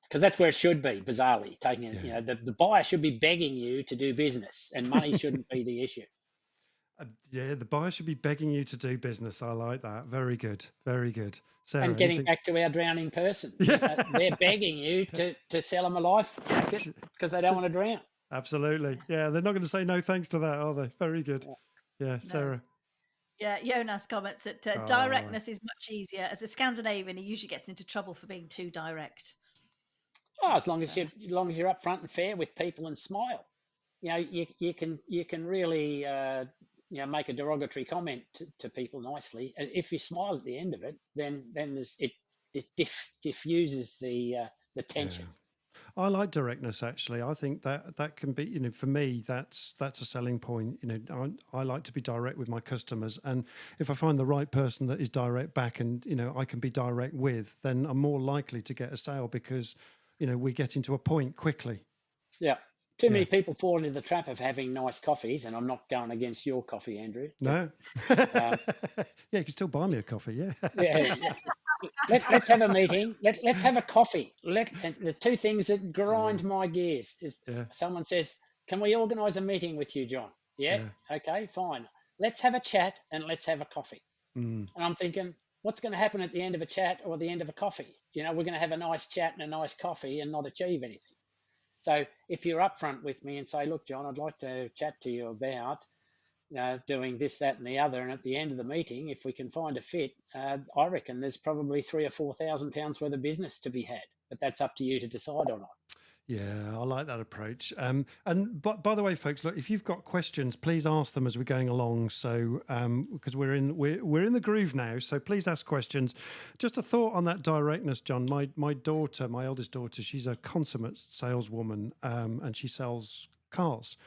[SPEAKER 2] Because that's where it should be, bizarrely. Taking it, the buyer should be begging you to do business, and money shouldn't be the issue.
[SPEAKER 1] The buyer should be begging you to do business. I like that. Very good. Very good. Sarah,
[SPEAKER 2] and getting back to our drowning person, they're begging you to sell them a life jacket because they don't want to drown.
[SPEAKER 1] Absolutely. Yeah, they're not going to say no thanks to that, are they? Very good. Yeah, Sarah.
[SPEAKER 3] Yeah, Jonas comments that directness is much easier. As a Scandinavian, he usually gets into trouble for being too direct.
[SPEAKER 2] Oh, as long as you're upfront and fair with people and smile, you can really make a derogatory comment to people nicely. And if you smile at the end of it, then it diffuses the tension.
[SPEAKER 1] Yeah. I like directness, actually. I think that can be, for me, that's a selling point. I like to be direct with my customers. And if I find the right person that is direct back and, I can be direct with, then I'm more likely to get a sale because, we get into a point quickly.
[SPEAKER 2] Yeah. Too many people fall into the trap of having nice coffees, and I'm not going against your coffee, Andrew.
[SPEAKER 1] No. Yeah, you can still buy me a coffee,
[SPEAKER 2] yeah. Let's have a meeting. Let's have a coffee. The two things that grind my gears is someone says, can we organise a meeting with you, John? Yeah. Okay, fine. Let's have a chat and let's have a coffee. And I'm thinking, what's going to happen at the end of a chat or the end of a coffee? We're going to have a nice chat and a nice coffee and not achieve anything. So if you're upfront with me and say, look, John, I'd like to chat to you about doing this, that, and the other, and at the end of the meeting, if we can find a fit, I reckon there's probably £3,000 or £4,000 worth of business to be had. But that's up to you to decide or not.
[SPEAKER 1] Yeah, I like that approach. And by the way, folks, look, if you've got questions, please ask them as we're going along. So because we're in the groove now, so please ask questions. Just a thought on that directness, John. My daughter, my eldest daughter, she's a consummate saleswoman, and she sells cars.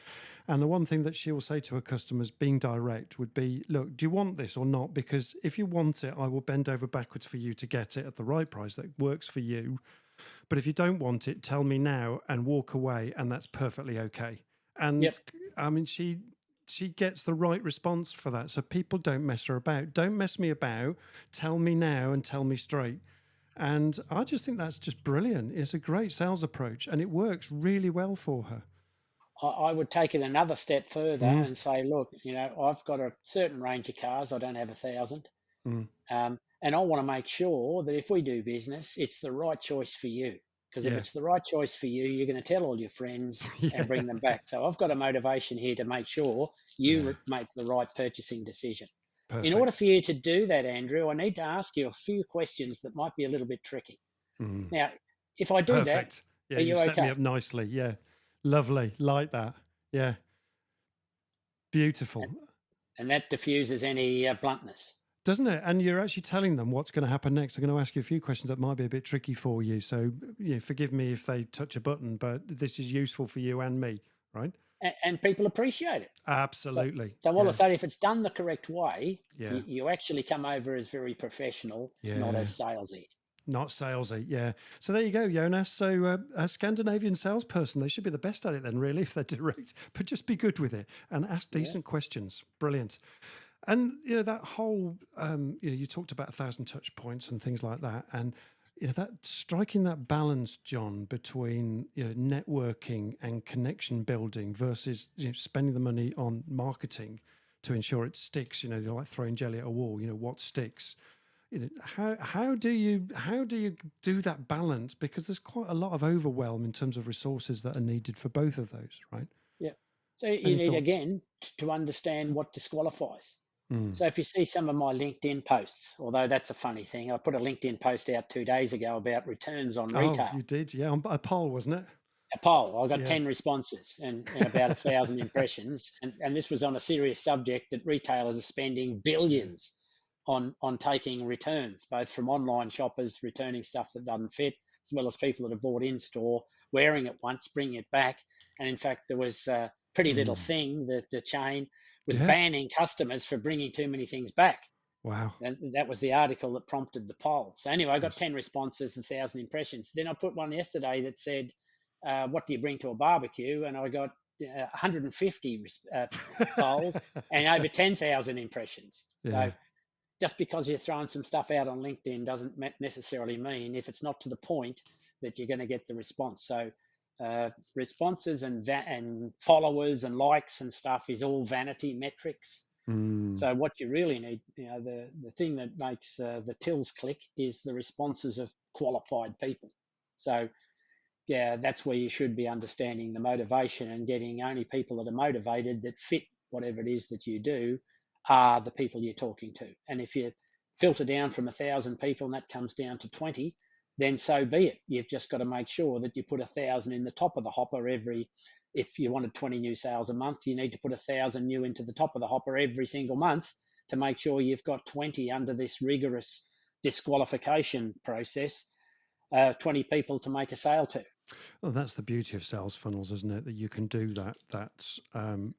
[SPEAKER 1] And the one thing that she will say to her customers, being direct, would be, look, do you want this or not? Because if you want it, I will bend over backwards for you to get it at the right price that works for you. But if you don't want it, tell me now and walk away, and that's perfectly okay. And
[SPEAKER 2] Yep.
[SPEAKER 1] I mean, she gets the right response for that. So people don't mess her about. Don't mess me about. Tell me now and tell me straight. And I just think that's just brilliant. It's a great sales approach, and it works really well for her.
[SPEAKER 2] I would take it another step further
[SPEAKER 1] Mm,
[SPEAKER 2] and say, look, I've got a certain range of cars. I don't have 1,000.
[SPEAKER 1] mm,
[SPEAKER 2] And I want to make sure that if we do business, it's the right choice for you. Because if
[SPEAKER 1] yeah,
[SPEAKER 2] it's the right choice for you, you're going to tell all your friends and
[SPEAKER 1] yeah,
[SPEAKER 2] bring them back. So I've got a motivation here to make sure you
[SPEAKER 1] yeah.
[SPEAKER 2] make the right purchasing decision. In order
[SPEAKER 1] Perfect.
[SPEAKER 2] for you to do that, Andrew, I need to ask you a few questions that might be a little bit tricky.
[SPEAKER 1] Mm,
[SPEAKER 2] Now, if I do that,
[SPEAKER 1] perfect. Yeah,
[SPEAKER 2] are
[SPEAKER 1] you've
[SPEAKER 2] you
[SPEAKER 1] set me
[SPEAKER 2] okay?
[SPEAKER 1] up nicely. Yeah, lovely. Like that. Yeah, beautiful.
[SPEAKER 2] And that diffuses any bluntness.
[SPEAKER 1] Doesn't it? And you're actually telling them what's going to happen next. I'm going to ask you a few questions that might be a bit tricky for you. So, forgive me if they touch a button, but this is useful for you and me, right?
[SPEAKER 2] And people appreciate it. So,
[SPEAKER 1] Absolutely.
[SPEAKER 2] so what I
[SPEAKER 1] Yeah.
[SPEAKER 2] say, if it's done the correct way,
[SPEAKER 1] Yeah.
[SPEAKER 2] you actually come over as very professional, not
[SPEAKER 1] Yeah.
[SPEAKER 2] as salesy.
[SPEAKER 1] Not salesy. Yeah. So there you go, Jonas. So a Scandinavian salesperson, they should be the best at it then, really, if they're direct, but just be good with it and ask
[SPEAKER 2] Yeah.
[SPEAKER 1] decent questions. Brilliant. And that whole you talked about 1,000 touch points and things like that, and that striking that balance, John, between networking and connection building versus spending the money on marketing to ensure it sticks. You're like throwing jelly at a wall. What sticks. How do you do that balance? Because there's quite a lot of overwhelm in terms of resources that are needed for both of those, right?
[SPEAKER 2] Yeah. So you
[SPEAKER 1] Any
[SPEAKER 2] need,
[SPEAKER 1] thoughts?
[SPEAKER 2] again, to understand what disqualifies.
[SPEAKER 1] Mm.
[SPEAKER 2] So if you see some of my LinkedIn posts, although that's a funny thing, I put a LinkedIn post out 2 days ago about returns on
[SPEAKER 1] Oh,
[SPEAKER 2] retail.
[SPEAKER 1] you did, yeah, on a poll, wasn't it?
[SPEAKER 2] A poll. I got
[SPEAKER 1] Yeah.
[SPEAKER 2] 10 responses and about 1,000 impressions. And this was on a serious subject that retailers are spending
[SPEAKER 1] Yeah.
[SPEAKER 2] billions on taking returns, both from online shoppers returning stuff that doesn't fit, as well as people that have bought in store, wearing it once, bringing it back. And in fact, there was a Pretty Little
[SPEAKER 1] Mm.
[SPEAKER 2] Thing, the chain, was
[SPEAKER 1] Yeah.
[SPEAKER 2] banning customers for bringing too many things back.
[SPEAKER 1] Wow.
[SPEAKER 2] And that was the article that prompted the poll. So anyway,
[SPEAKER 1] Of
[SPEAKER 2] I got
[SPEAKER 1] course.
[SPEAKER 2] 10 responses and 1,000 impressions. Then I put one yesterday that said, "What do you bring to a barbecue?" And I got 150 polls and over 10,000 impressions.
[SPEAKER 1] Yeah.
[SPEAKER 2] So just because you're throwing some stuff out on LinkedIn doesn't necessarily mean, if it's not to the point, that you're going to get the response. So responses and followers and likes and stuff is all vanity metrics.
[SPEAKER 1] Mm.
[SPEAKER 2] So what you really need, the thing that makes the tills click is the responses of qualified people. So yeah, that's where you should be understanding the motivation and getting only people that are motivated, that fit whatever it is that you do, are the people you're talking to. And if you filter down from 1,000 people and that comes down to 20, then so be it. You've just got to make sure that you put 1,000 in the top of the hopper every. If you wanted 20 new sales a month, you need to put 1,000 new into the top of the hopper every single month to make sure you've got 20 under this rigorous disqualification process, 20 people to make a sale to.
[SPEAKER 1] Well, that's the beauty of sales funnels, isn't it? That you can do that. That's the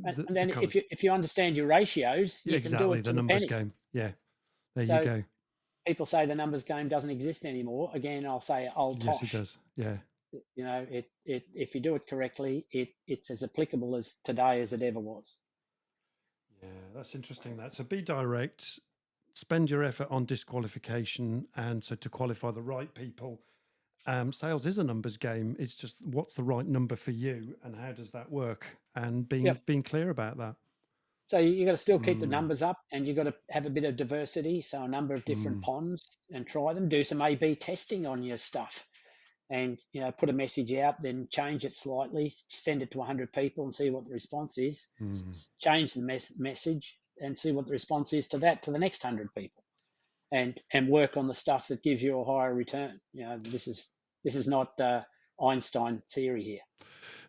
[SPEAKER 2] And then
[SPEAKER 1] kind of
[SPEAKER 2] if you understand your ratios,
[SPEAKER 1] yeah,
[SPEAKER 2] you can do
[SPEAKER 1] exactly
[SPEAKER 2] it
[SPEAKER 1] the
[SPEAKER 2] to the
[SPEAKER 1] numbers
[SPEAKER 2] penny.
[SPEAKER 1] game. Yeah, there you
[SPEAKER 2] So
[SPEAKER 1] go.
[SPEAKER 2] people say the numbers game doesn't exist anymore. Again, I'll say old
[SPEAKER 1] Yes, it
[SPEAKER 2] tosh.
[SPEAKER 1] does. Yeah.
[SPEAKER 2] If you do it correctly, it's as applicable as today as it ever was.
[SPEAKER 1] Yeah, that's interesting. So be direct, spend your effort on disqualification, and so to qualify the right people. Sales is a numbers game. It's just what's the right number for you, and how does that work? And
[SPEAKER 2] Yep.
[SPEAKER 1] being clear about that.
[SPEAKER 2] So you got to still keep the
[SPEAKER 1] Mm,
[SPEAKER 2] numbers up, and you got to have a bit of diversity. So a number of different
[SPEAKER 1] mm,
[SPEAKER 2] ponds, and try them. Do some A/B testing on your stuff, and put a message out, then change it slightly, send it to 100 people and see what the response is.
[SPEAKER 1] mm.
[SPEAKER 2] Change the message and see what the response is to that, to the next 100 people, and work on the stuff that gives you a higher return. This is not Einstein theory here.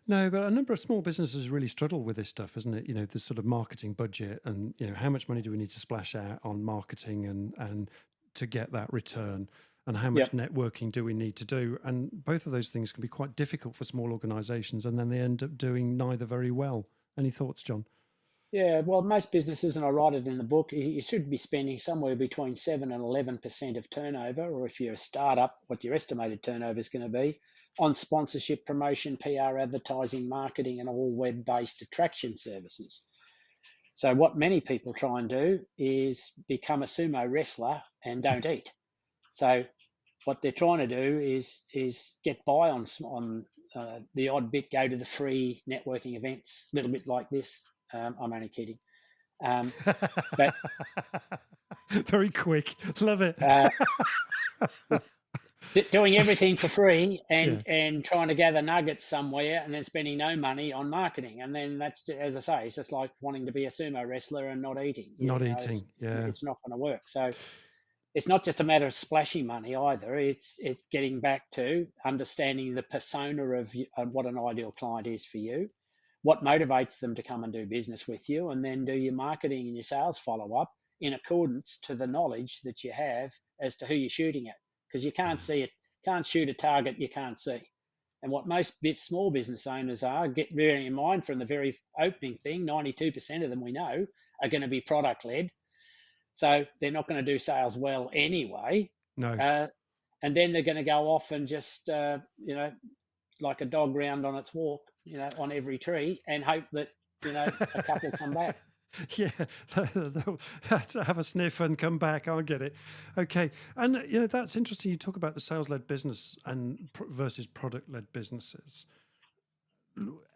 [SPEAKER 1] No, but a number of small businesses really struggle with this stuff, isn't it? The sort of marketing budget, and how much money do we need to splash out on marketing and to get that return. and how much
[SPEAKER 2] Yep.
[SPEAKER 1] networking do we need to do? And both of those things can be quite difficult for small organizations, and then they end up doing neither very well. Any thoughts, John?
[SPEAKER 2] Yeah, well, most businesses, and I write it in the book, you should be spending somewhere between 7 and 11% of turnover, or if you're a startup, what your estimated turnover is going to be, on sponsorship, promotion, PR, advertising, marketing, and all web-based attraction services. So what many people try and do is become a sumo wrestler and don't eat. So what they're trying to do is get by on the odd bit, go to the free networking events, a little bit like this. I'm only kidding. But
[SPEAKER 1] Very quick. Love it.
[SPEAKER 2] Doing everything for free
[SPEAKER 1] Yeah.
[SPEAKER 2] and trying to gather nuggets somewhere and then spending no money on marketing. And then that's, as I say, it's just like wanting to be a sumo wrestler and not eating.
[SPEAKER 1] Not eating. Yeah.
[SPEAKER 2] It's not going to work. So it's not just a matter of splashing money either. It's getting back to understanding the persona of what an ideal client is for you, what motivates them to come and do business with you, and then do your marketing and your sales follow up in accordance to the knowledge that you have as to who you're shooting at, because you can't see it, can't shoot a target you can't see. And what most small business owners are, get bearing in mind from the very opening thing, 92% of them we know are going to be product led. So they're not going to do sales well anyway.
[SPEAKER 1] No.
[SPEAKER 2] And then they're going to go off and just, like a dog round on its walk, on every tree, and hope that, a couple come back.
[SPEAKER 1] Yeah, they'll have a sniff and come back. I'll get it. Okay. And, that's interesting. You talk about the sales-led business and versus product-led businesses.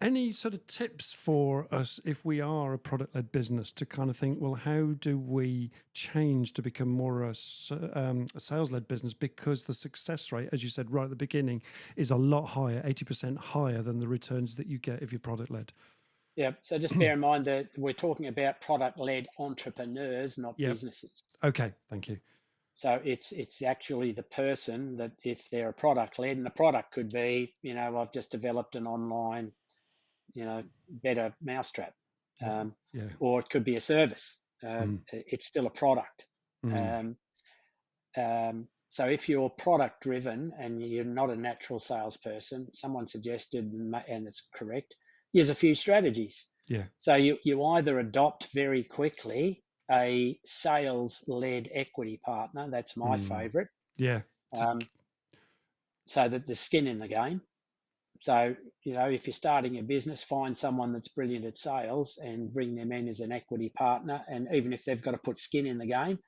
[SPEAKER 1] Any sort of tips for us if we are a product-led business to kind of think, well, how do we change to become more a sales-led business? Because the success rate, as you said right at the beginning, is a lot higher, 80% higher than the returns that you get if you're product-led.
[SPEAKER 2] Yeah. So just bear in mind that we're talking about product-led entrepreneurs, not
[SPEAKER 1] Yep.
[SPEAKER 2] businesses.
[SPEAKER 1] Okay. Thank you.
[SPEAKER 2] So it's actually the person that, if they're a product-led, and the product could be, I've just developed an online, better mousetrap,
[SPEAKER 1] Yeah.
[SPEAKER 2] or it could be a service. It's still a product. So if you're product driven and you're not a natural salesperson, someone suggested, and it's correct, here's a few strategies.
[SPEAKER 1] Yeah.
[SPEAKER 2] So you either adopt very quickly a sales-led equity partner. That's my favorite.
[SPEAKER 1] Yeah.
[SPEAKER 2] So that there's skin in the game. So, if you're starting a business, find someone that's brilliant at sales and bring them in as an equity partner. And even if they've got to put skin in the game,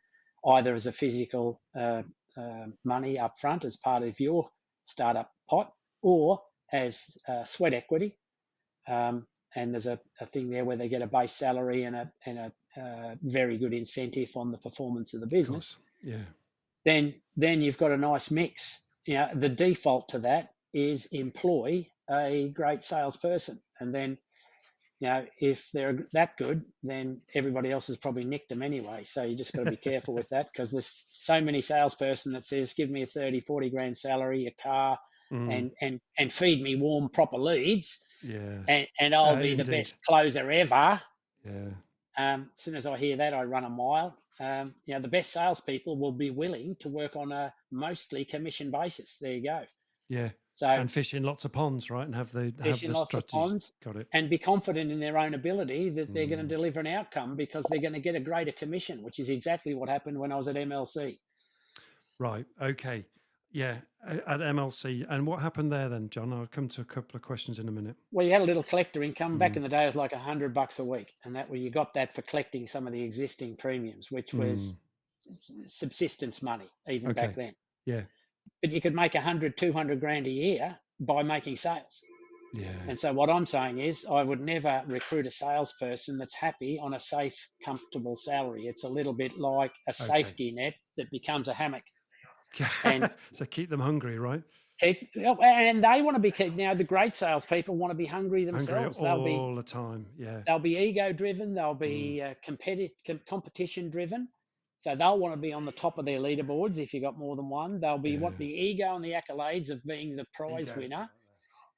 [SPEAKER 2] either as a physical money up front as part of your startup pot, or as sweat equity. And there's a thing there where they get a base salary and a very good incentive on the performance of the business.
[SPEAKER 1] Yeah.
[SPEAKER 2] Then you've got a nice mix. The default to that is employ a great salesperson, and then if they're that good, then everybody else has probably nicked them anyway. So you just got to be careful with that, because there's so many salesperson that says, give me a 30, 40 grand salary, a car, and feed me warm, proper leads.
[SPEAKER 1] Yeah.
[SPEAKER 2] And I'll be the best closer ever.
[SPEAKER 1] Yeah.
[SPEAKER 2] As soon as I hear that, I run a mile. The best salespeople will be willing to work on a mostly commission basis. There you go.
[SPEAKER 1] Yeah.
[SPEAKER 2] So,
[SPEAKER 1] and fish in lots of ponds, right? And have the
[SPEAKER 2] lots of ponds.
[SPEAKER 1] Got it.
[SPEAKER 2] And be confident in their own ability that they're going to deliver an outcome, because they're going to get a greater commission, which is exactly what happened when I was at MLC.
[SPEAKER 1] Right. Okay. Yeah. At MLC. And what happened there then, John? I'll come to a couple of questions in a minute.
[SPEAKER 2] Well, you had a little collector income. Back in the day, it was like $100 a week. And that you got that for collecting some of the existing premiums, which was subsistence money even back then.
[SPEAKER 1] Yeah.
[SPEAKER 2] But you could make 100, 200 grand a year by making sales.
[SPEAKER 1] Yeah.
[SPEAKER 2] And so what I'm saying is, I would never recruit a salesperson that's happy on a safe, comfortable salary. It's a little bit like a safety net that becomes a hammock.
[SPEAKER 1] And so keep them hungry, right?
[SPEAKER 2] And they want to be kept. Now, the great salespeople want to be hungry themselves.
[SPEAKER 1] All the time. Yeah.
[SPEAKER 2] They'll be ego driven. They'll be competition driven. So they'll want to be on the top of their leaderboards if you've got more than one. They'll be want the ego and the accolades of being the prize winner.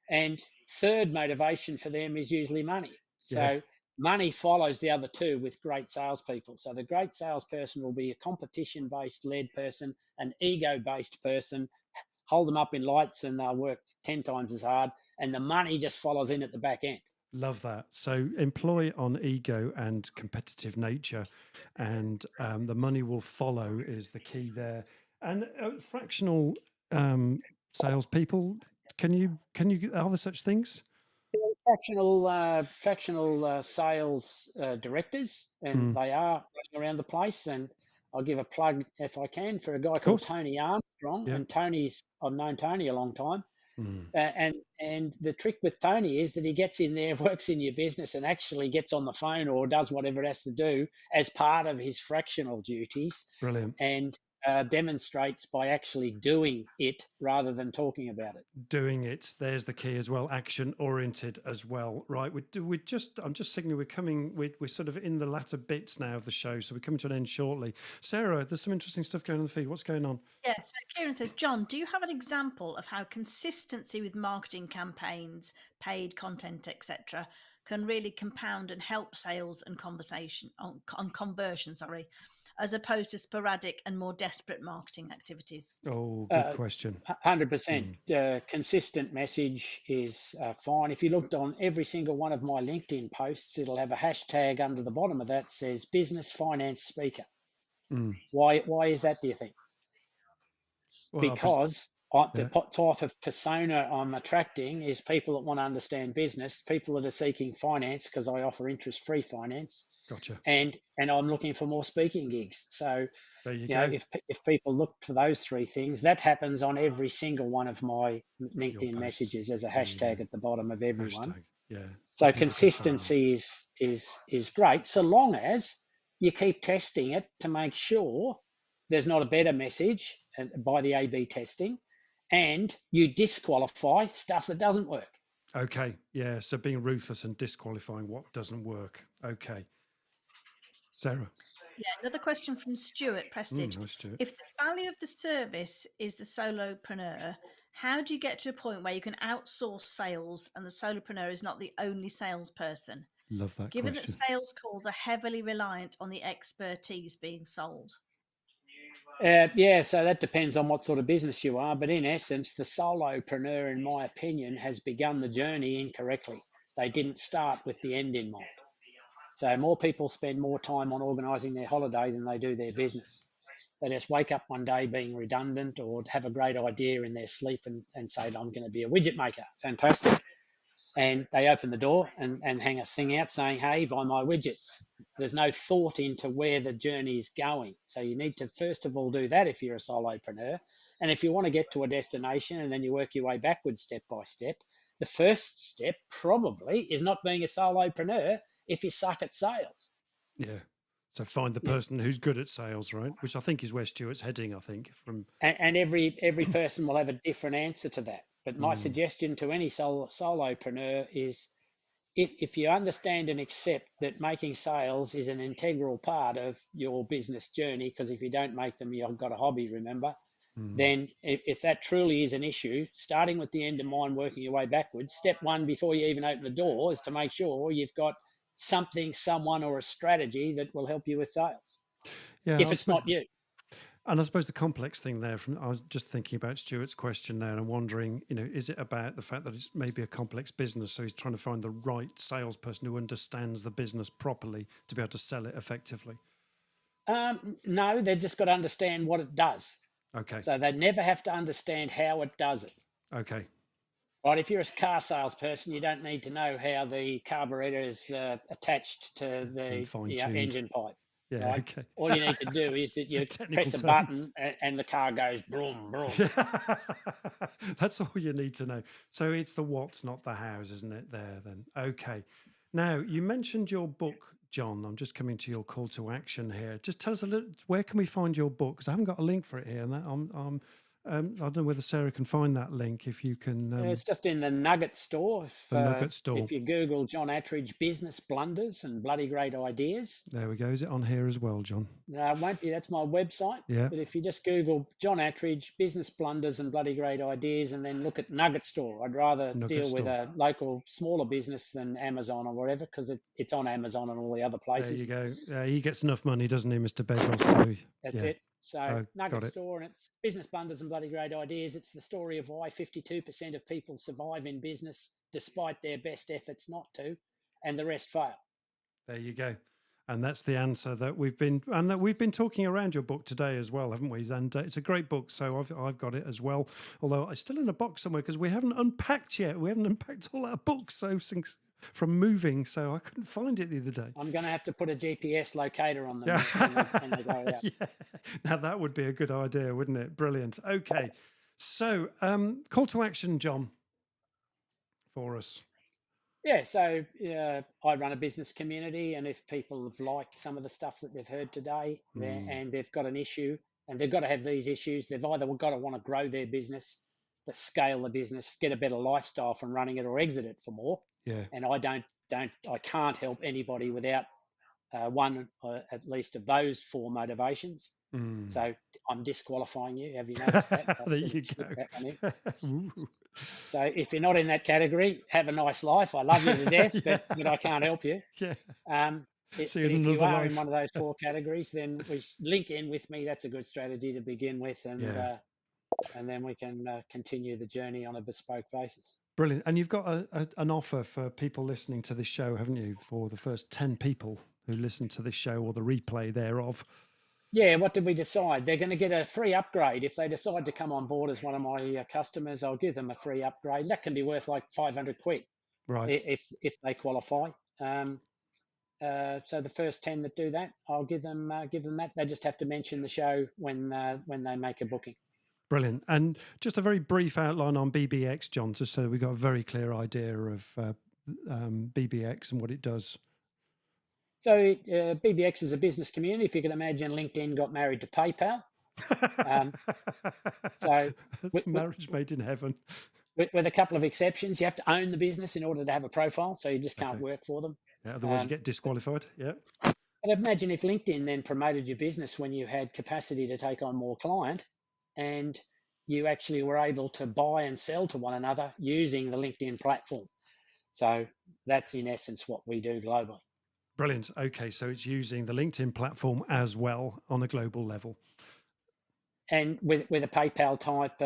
[SPEAKER 2] And third motivation for them is usually money. So money follows the other two with great salespeople. So the great salesperson will be a competition-based led person, an ego-based person. Hold them up in lights and they'll work 10 times as hard, and the money just follows in at the back end.
[SPEAKER 1] Love that. So employ on ego and competitive nature, and the money will follow is the key there. And fractional salespeople, can you are there such things?
[SPEAKER 2] Fractional sales directors, and they are running around the place. And I'll give a plug, if I can, for a guy
[SPEAKER 1] Of
[SPEAKER 2] called
[SPEAKER 1] course.
[SPEAKER 2] Tony Armstrong.
[SPEAKER 1] Yeah.
[SPEAKER 2] And I've known Tony a long time.
[SPEAKER 1] Mm.
[SPEAKER 2] And the trick with Tony is that he gets in there, works in your business, and actually gets on the phone or does whatever it has to do as part of his fractional duties,
[SPEAKER 1] Brilliant.
[SPEAKER 2] and demonstrates by actually doing it rather than talking about it.
[SPEAKER 1] Doing it, there's the key as well. Action oriented as well, right? I'm just signaling we're sort of in the latter bits now of the show, so we're coming to an end shortly. Sarah, there's some interesting stuff going on the feed. What's going on?
[SPEAKER 3] Yeah, so Kieran says, John, do you have an example of how consistency with marketing campaigns, paid content, etc., can really compound and help sales and conversation on conversion, as opposed to sporadic and more desperate marketing activities?
[SPEAKER 1] Oh, good question.
[SPEAKER 2] 100%. Consistent message is fine. If you looked on every single one of my LinkedIn posts, it'll have a hashtag under the bottom of that says business finance speaker. Why is that, do you think?
[SPEAKER 1] Well,
[SPEAKER 2] Because the type of persona I'm attracting is people that want to understand business, people that are seeking finance, because I offer interest-free finance.
[SPEAKER 1] Gotcha.
[SPEAKER 2] And I'm looking for more speaking gigs. So,
[SPEAKER 1] there you go.
[SPEAKER 2] if people look for those three things, that happens on every single one of my LinkedIn messages as a hashtag at the bottom of every one.
[SPEAKER 1] Yeah.
[SPEAKER 2] So consistency is great, so long as you keep testing it to make sure there's not a better message by the A/B testing, and you disqualify stuff that doesn't work.
[SPEAKER 1] Okay. Yeah. So being ruthless and disqualifying what doesn't work. Okay. Sarah.
[SPEAKER 3] Yeah, another question from Stuart Prestige.
[SPEAKER 1] Nice, Stuart.
[SPEAKER 3] If the value of the service is the solopreneur, how do you get to a point where you can outsource sales and the solopreneur is not the only salesperson?
[SPEAKER 1] Love that
[SPEAKER 3] Given
[SPEAKER 1] question.
[SPEAKER 3] that sales calls are heavily reliant on the expertise being sold.
[SPEAKER 2] Yeah, so that depends on what sort of business you are. But in essence, the solopreneur, in my opinion, has begun the journey incorrectly. They didn't start with the end in mind. So more people spend more time on organising their holiday than they do their business. They just wake up one day being redundant or have a great idea in their sleep and say, I'm going to be a widget maker. Fantastic. And they open the door and hang a thing out saying, hey, buy my widgets. There's no thought into where the journey is going. So you need to first of all do that if you're a solopreneur. And if you want to get to a destination and then you work your way backwards step by step, the first step probably is not being a solopreneur if you suck at sales.
[SPEAKER 1] Yeah. So find the person who's good at sales, right? Which I think is where Stuart's heading, I think.
[SPEAKER 2] And every person will have a different answer to that. But my suggestion to any solopreneur is if you understand and accept that making sales is an integral part of your business journey, because if you don't make them, you've got a hobby, remember, then if that truly is an issue, starting with the end in mind, working your way backwards, step one before you even open the door is to make sure you've got something, someone, or a strategy that will help you with sales.
[SPEAKER 1] Yeah,
[SPEAKER 2] if it's not you.
[SPEAKER 1] And I suppose the complex thing there, I was just thinking about Stuart's question there and wondering, is it about the fact that it's maybe a complex business? So he's trying to find the right salesperson who understands the business properly to be able to sell it effectively.
[SPEAKER 2] No, they've just got to understand what it does.
[SPEAKER 1] Okay.
[SPEAKER 2] So they never have to understand how it does it.
[SPEAKER 1] Okay.
[SPEAKER 2] Right, if you're a car salesperson, you don't need to know how the carburetor is attached to the engine pipe.
[SPEAKER 1] Yeah,
[SPEAKER 2] right?
[SPEAKER 1] okay.
[SPEAKER 2] All you need to do is that you press a button and the car goes broom, broom.
[SPEAKER 1] That's all you need to know. So it's the what's, not the hows, isn't it there then? Okay. Now, you mentioned your book, John. I'm just coming to your call to action here. Just tell us a little, where can we find your book? Because I haven't got a link for it here. And I don't know whether Sarah can find that link. If you can,
[SPEAKER 2] It's just in the Nugget store.
[SPEAKER 1] the Nugget store.
[SPEAKER 2] If you Google John Attridge business blunders and bloody great ideas,
[SPEAKER 1] There we go. Is it on here as well, John?
[SPEAKER 2] no, it won't be. That's my website.
[SPEAKER 1] Yeah.
[SPEAKER 2] But if you just Google John Attridge business blunders and bloody great ideas, and then look at Nugget store, I'd rather
[SPEAKER 1] Nugget
[SPEAKER 2] deal with
[SPEAKER 1] store.
[SPEAKER 2] a local smaller business than Amazon or whatever, because it's on Amazon and all the other places.
[SPEAKER 1] There you go. He gets enough money, doesn't he, Mr. Bezos? So,
[SPEAKER 2] That's
[SPEAKER 1] yeah.
[SPEAKER 2] it. So
[SPEAKER 1] got
[SPEAKER 2] Nugget
[SPEAKER 1] it.
[SPEAKER 2] store, and it's business blunders and bloody great ideas. It's the story of why 52% of people survive in business despite their best efforts not to, and the rest fail.
[SPEAKER 1] There you go. And that's the answer that we've been talking around your book today as well, haven't we? And it's a great book, so I've got it as well. Although it's still in a box somewhere because we haven't unpacked yet. We haven't unpacked all our books, so since from moving, so I couldn't find it the other day.
[SPEAKER 2] I'm going to have to put a GPS locator on them
[SPEAKER 1] Yeah.
[SPEAKER 2] when they go out.
[SPEAKER 1] Yeah. Now that would be a good idea, wouldn't it? Brilliant. Okay, so call to action, John, for us.
[SPEAKER 2] Yeah, so I run a business community, and if people have liked some of the stuff that they've heard today, and they've got an issue, and they've got to have these issues, they've either got to want to grow their business, to scale the business, get a better lifestyle from running it, or exit it for more.
[SPEAKER 1] Yeah.
[SPEAKER 2] And I can't help anybody without one at least of those four motivations. So I'm disqualifying you. Have you noticed that?
[SPEAKER 1] There you go.
[SPEAKER 2] So if you're not in that category, have a nice life. I love you to death,
[SPEAKER 1] Yeah.
[SPEAKER 2] but I can't help you.
[SPEAKER 1] Yeah.
[SPEAKER 2] If
[SPEAKER 1] See you in
[SPEAKER 2] you
[SPEAKER 1] another
[SPEAKER 2] are
[SPEAKER 1] life.
[SPEAKER 2] in one of those four categories, then link in with me. That's a good strategy to begin with, and then we can continue the journey on a bespoke basis.
[SPEAKER 1] Brilliant. And you've got an offer for people listening to this show, haven't you? For the first 10 people who listen to this show or the replay thereof.
[SPEAKER 2] Yeah, what did we decide? They're going to get a free upgrade. If they decide to come on board as one of my customers, I'll give them a free upgrade. That can be worth like 500 quid,
[SPEAKER 1] right?
[SPEAKER 2] If they qualify. So the first 10 that do that, I'll give them that. They just have to mention the show when they make a booking.
[SPEAKER 1] Brilliant. And just a very brief outline on BBX, John, just so we've got a very clear idea of BBX and what it does.
[SPEAKER 2] So BBX is a business community. If you can imagine, LinkedIn got married to PayPal. So
[SPEAKER 1] marriage made in heaven.
[SPEAKER 2] With a couple of exceptions, you have to own the business in order to have a profile, so you just can't work for them.
[SPEAKER 1] Yeah, otherwise you get disqualified. Yeah.
[SPEAKER 2] But imagine if LinkedIn then promoted your business when you had capacity to take on more client, and you actually were able to buy and sell to one another using the LinkedIn platform. So that's in essence what we do globally.
[SPEAKER 1] Brilliant. Okay, so it's using the LinkedIn platform as well on a global level.
[SPEAKER 2] And with a PayPal type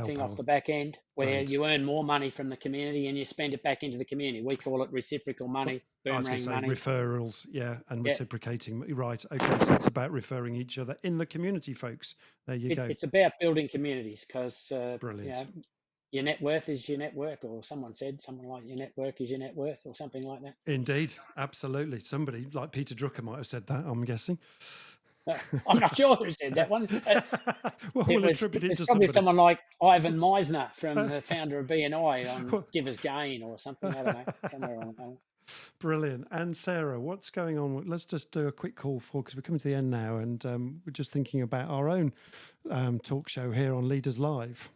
[SPEAKER 2] thing off the back end, where you earn more money from the community and you spend it back into the community. We call it reciprocal money, boomerang money.
[SPEAKER 1] Referrals, and reciprocating. Right, okay, so it's about referring each other in the community, folks. There you go.
[SPEAKER 2] It's about building communities because
[SPEAKER 1] brilliant.
[SPEAKER 2] Your net worth is your network, or someone like your network is your net worth, or something like that.
[SPEAKER 1] Indeed, absolutely. Somebody like Peter Drucker might have said that, I'm guessing.
[SPEAKER 2] I'm not sure who said that one.
[SPEAKER 1] Well, we'll attribute it to
[SPEAKER 2] probably someone like Ivan Meisner, from the founder of BNI, on Giver's Gain or something. I don't know. Somewhere on that.
[SPEAKER 1] Brilliant. And Sarah, what's going on? Let's just do a quick call because we're coming to the end now, and we're just thinking about our own talk show here on Leaders Live.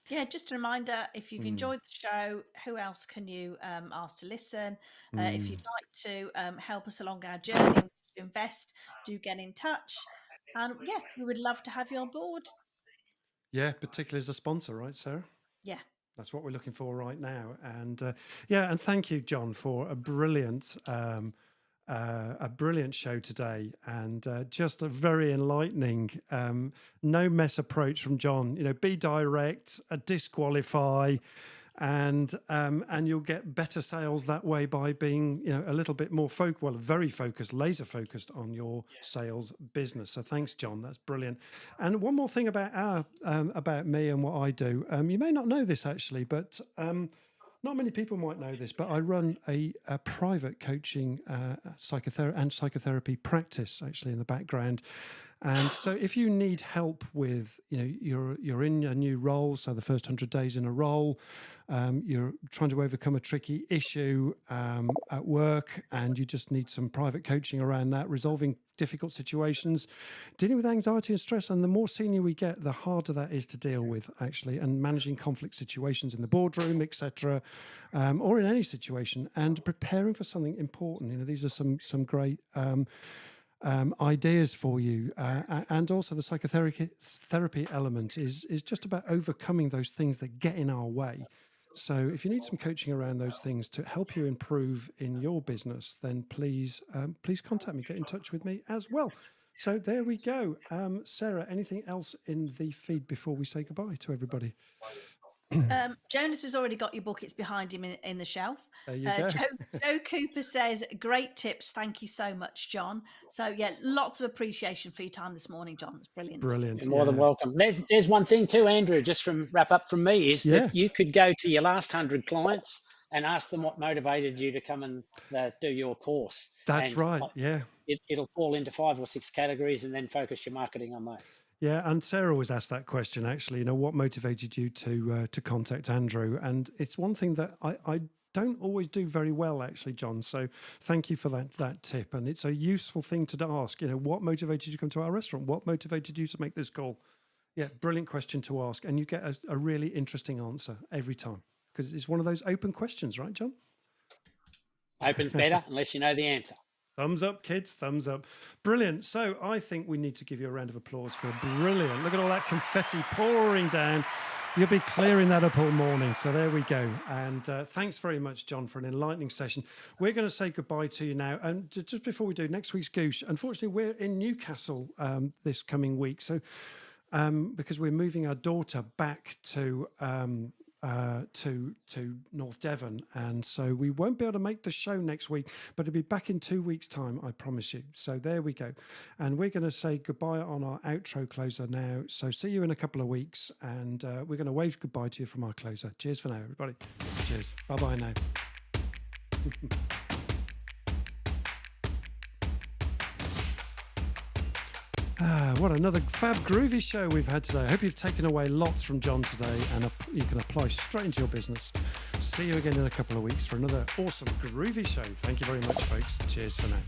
[SPEAKER 3] Yeah, just a reminder, if you've enjoyed the show, who else can you ask to listen? If you'd like to help us along our journey, invest, do get in touch. And we would love to have you on board. Yeah,
[SPEAKER 1] particularly as a sponsor, right, Sarah?
[SPEAKER 3] Yeah.
[SPEAKER 1] That's what we're looking for right now. And and thank you, John, for a brilliant show today, and just a very enlightening, no mess approach from John. Be direct, disqualify, and you'll get better sales that way by being a little bit more very focused, laser focused on your sales business. So thanks, John. That's brilliant. And one more thing about about me and what I do. You may not know this actually, but not many people might know this, but I run a private coaching psychotherapy practice actually in the background. And so if you need help with, you're in a new role, so the first 100 days in a role, you're trying to overcome a tricky issue at work, and you just need some private coaching around that, resolving difficult situations, dealing with anxiety and stress. And the more senior we get, the harder that is to deal with, actually, and managing conflict situations in the boardroom, etc., or in any situation, and preparing for something important. These are some great ideas for you, and also the psychotherapy element is just about overcoming those things that get in our way. So if you need some coaching around those things to help you improve in your business, then please contact me, get in touch with me as well. So there we go. Sarah, anything else in the feed before we say goodbye to everybody?
[SPEAKER 3] Jonas has already got your book. It's behind him in the shelf.
[SPEAKER 1] There you go.
[SPEAKER 3] Joe Cooper says, great tips. Thank you so much, John. So yeah, lots of appreciation for your time this morning, John. It's brilliant.
[SPEAKER 1] Brilliant.
[SPEAKER 2] You're more than welcome. There's one thing too, Andrew, just from wrap up from me, is that you could go to your last 100 clients and ask them what motivated you to come and do your course.
[SPEAKER 1] That's right. Yeah.
[SPEAKER 2] It'll fall into 5 or 6 categories, and then focus your marketing on those.
[SPEAKER 1] Yeah, and Sarah always asked that question, actually, what motivated you to contact Andrew? And it's one thing that I don't always do very well, actually, John. So thank you for that tip. And it's a useful thing to ask, what motivated you to come to our restaurant? What motivated you to make this call? Yeah, brilliant question to ask. And you get a really interesting answer every time, because it's one of those open questions, right, John?
[SPEAKER 2] Open's better unless you know the answer.
[SPEAKER 1] Thumbs up, kids. Thumbs up. Brilliant. So I think we need to give you a round of applause for brilliant. Look at all that confetti pouring down. You'll be clearing that up all morning. So there we go. And thanks very much, John, for an enlightening session. We're going to say goodbye to you now. And just before we do, next week's Goosh, unfortunately, we're in Newcastle this coming week. So because we're moving our daughter back to North Devon, and so we won't be able to make the show next week, but it'll be back in 2 weeks' time, I promise you. So there we go. And we're going to say goodbye on our outro closer now. So see you in a couple of weeks, and we're going to wave goodbye to you from our closer. Cheers for now, everybody. Cheers. Bye-bye now. What another fab groovy show we've had today. I hope you've taken away lots from John today, and you can apply straight into your business. See you again in a couple of weeks for another awesome groovy show. Thank you very much, folks. Cheers for now.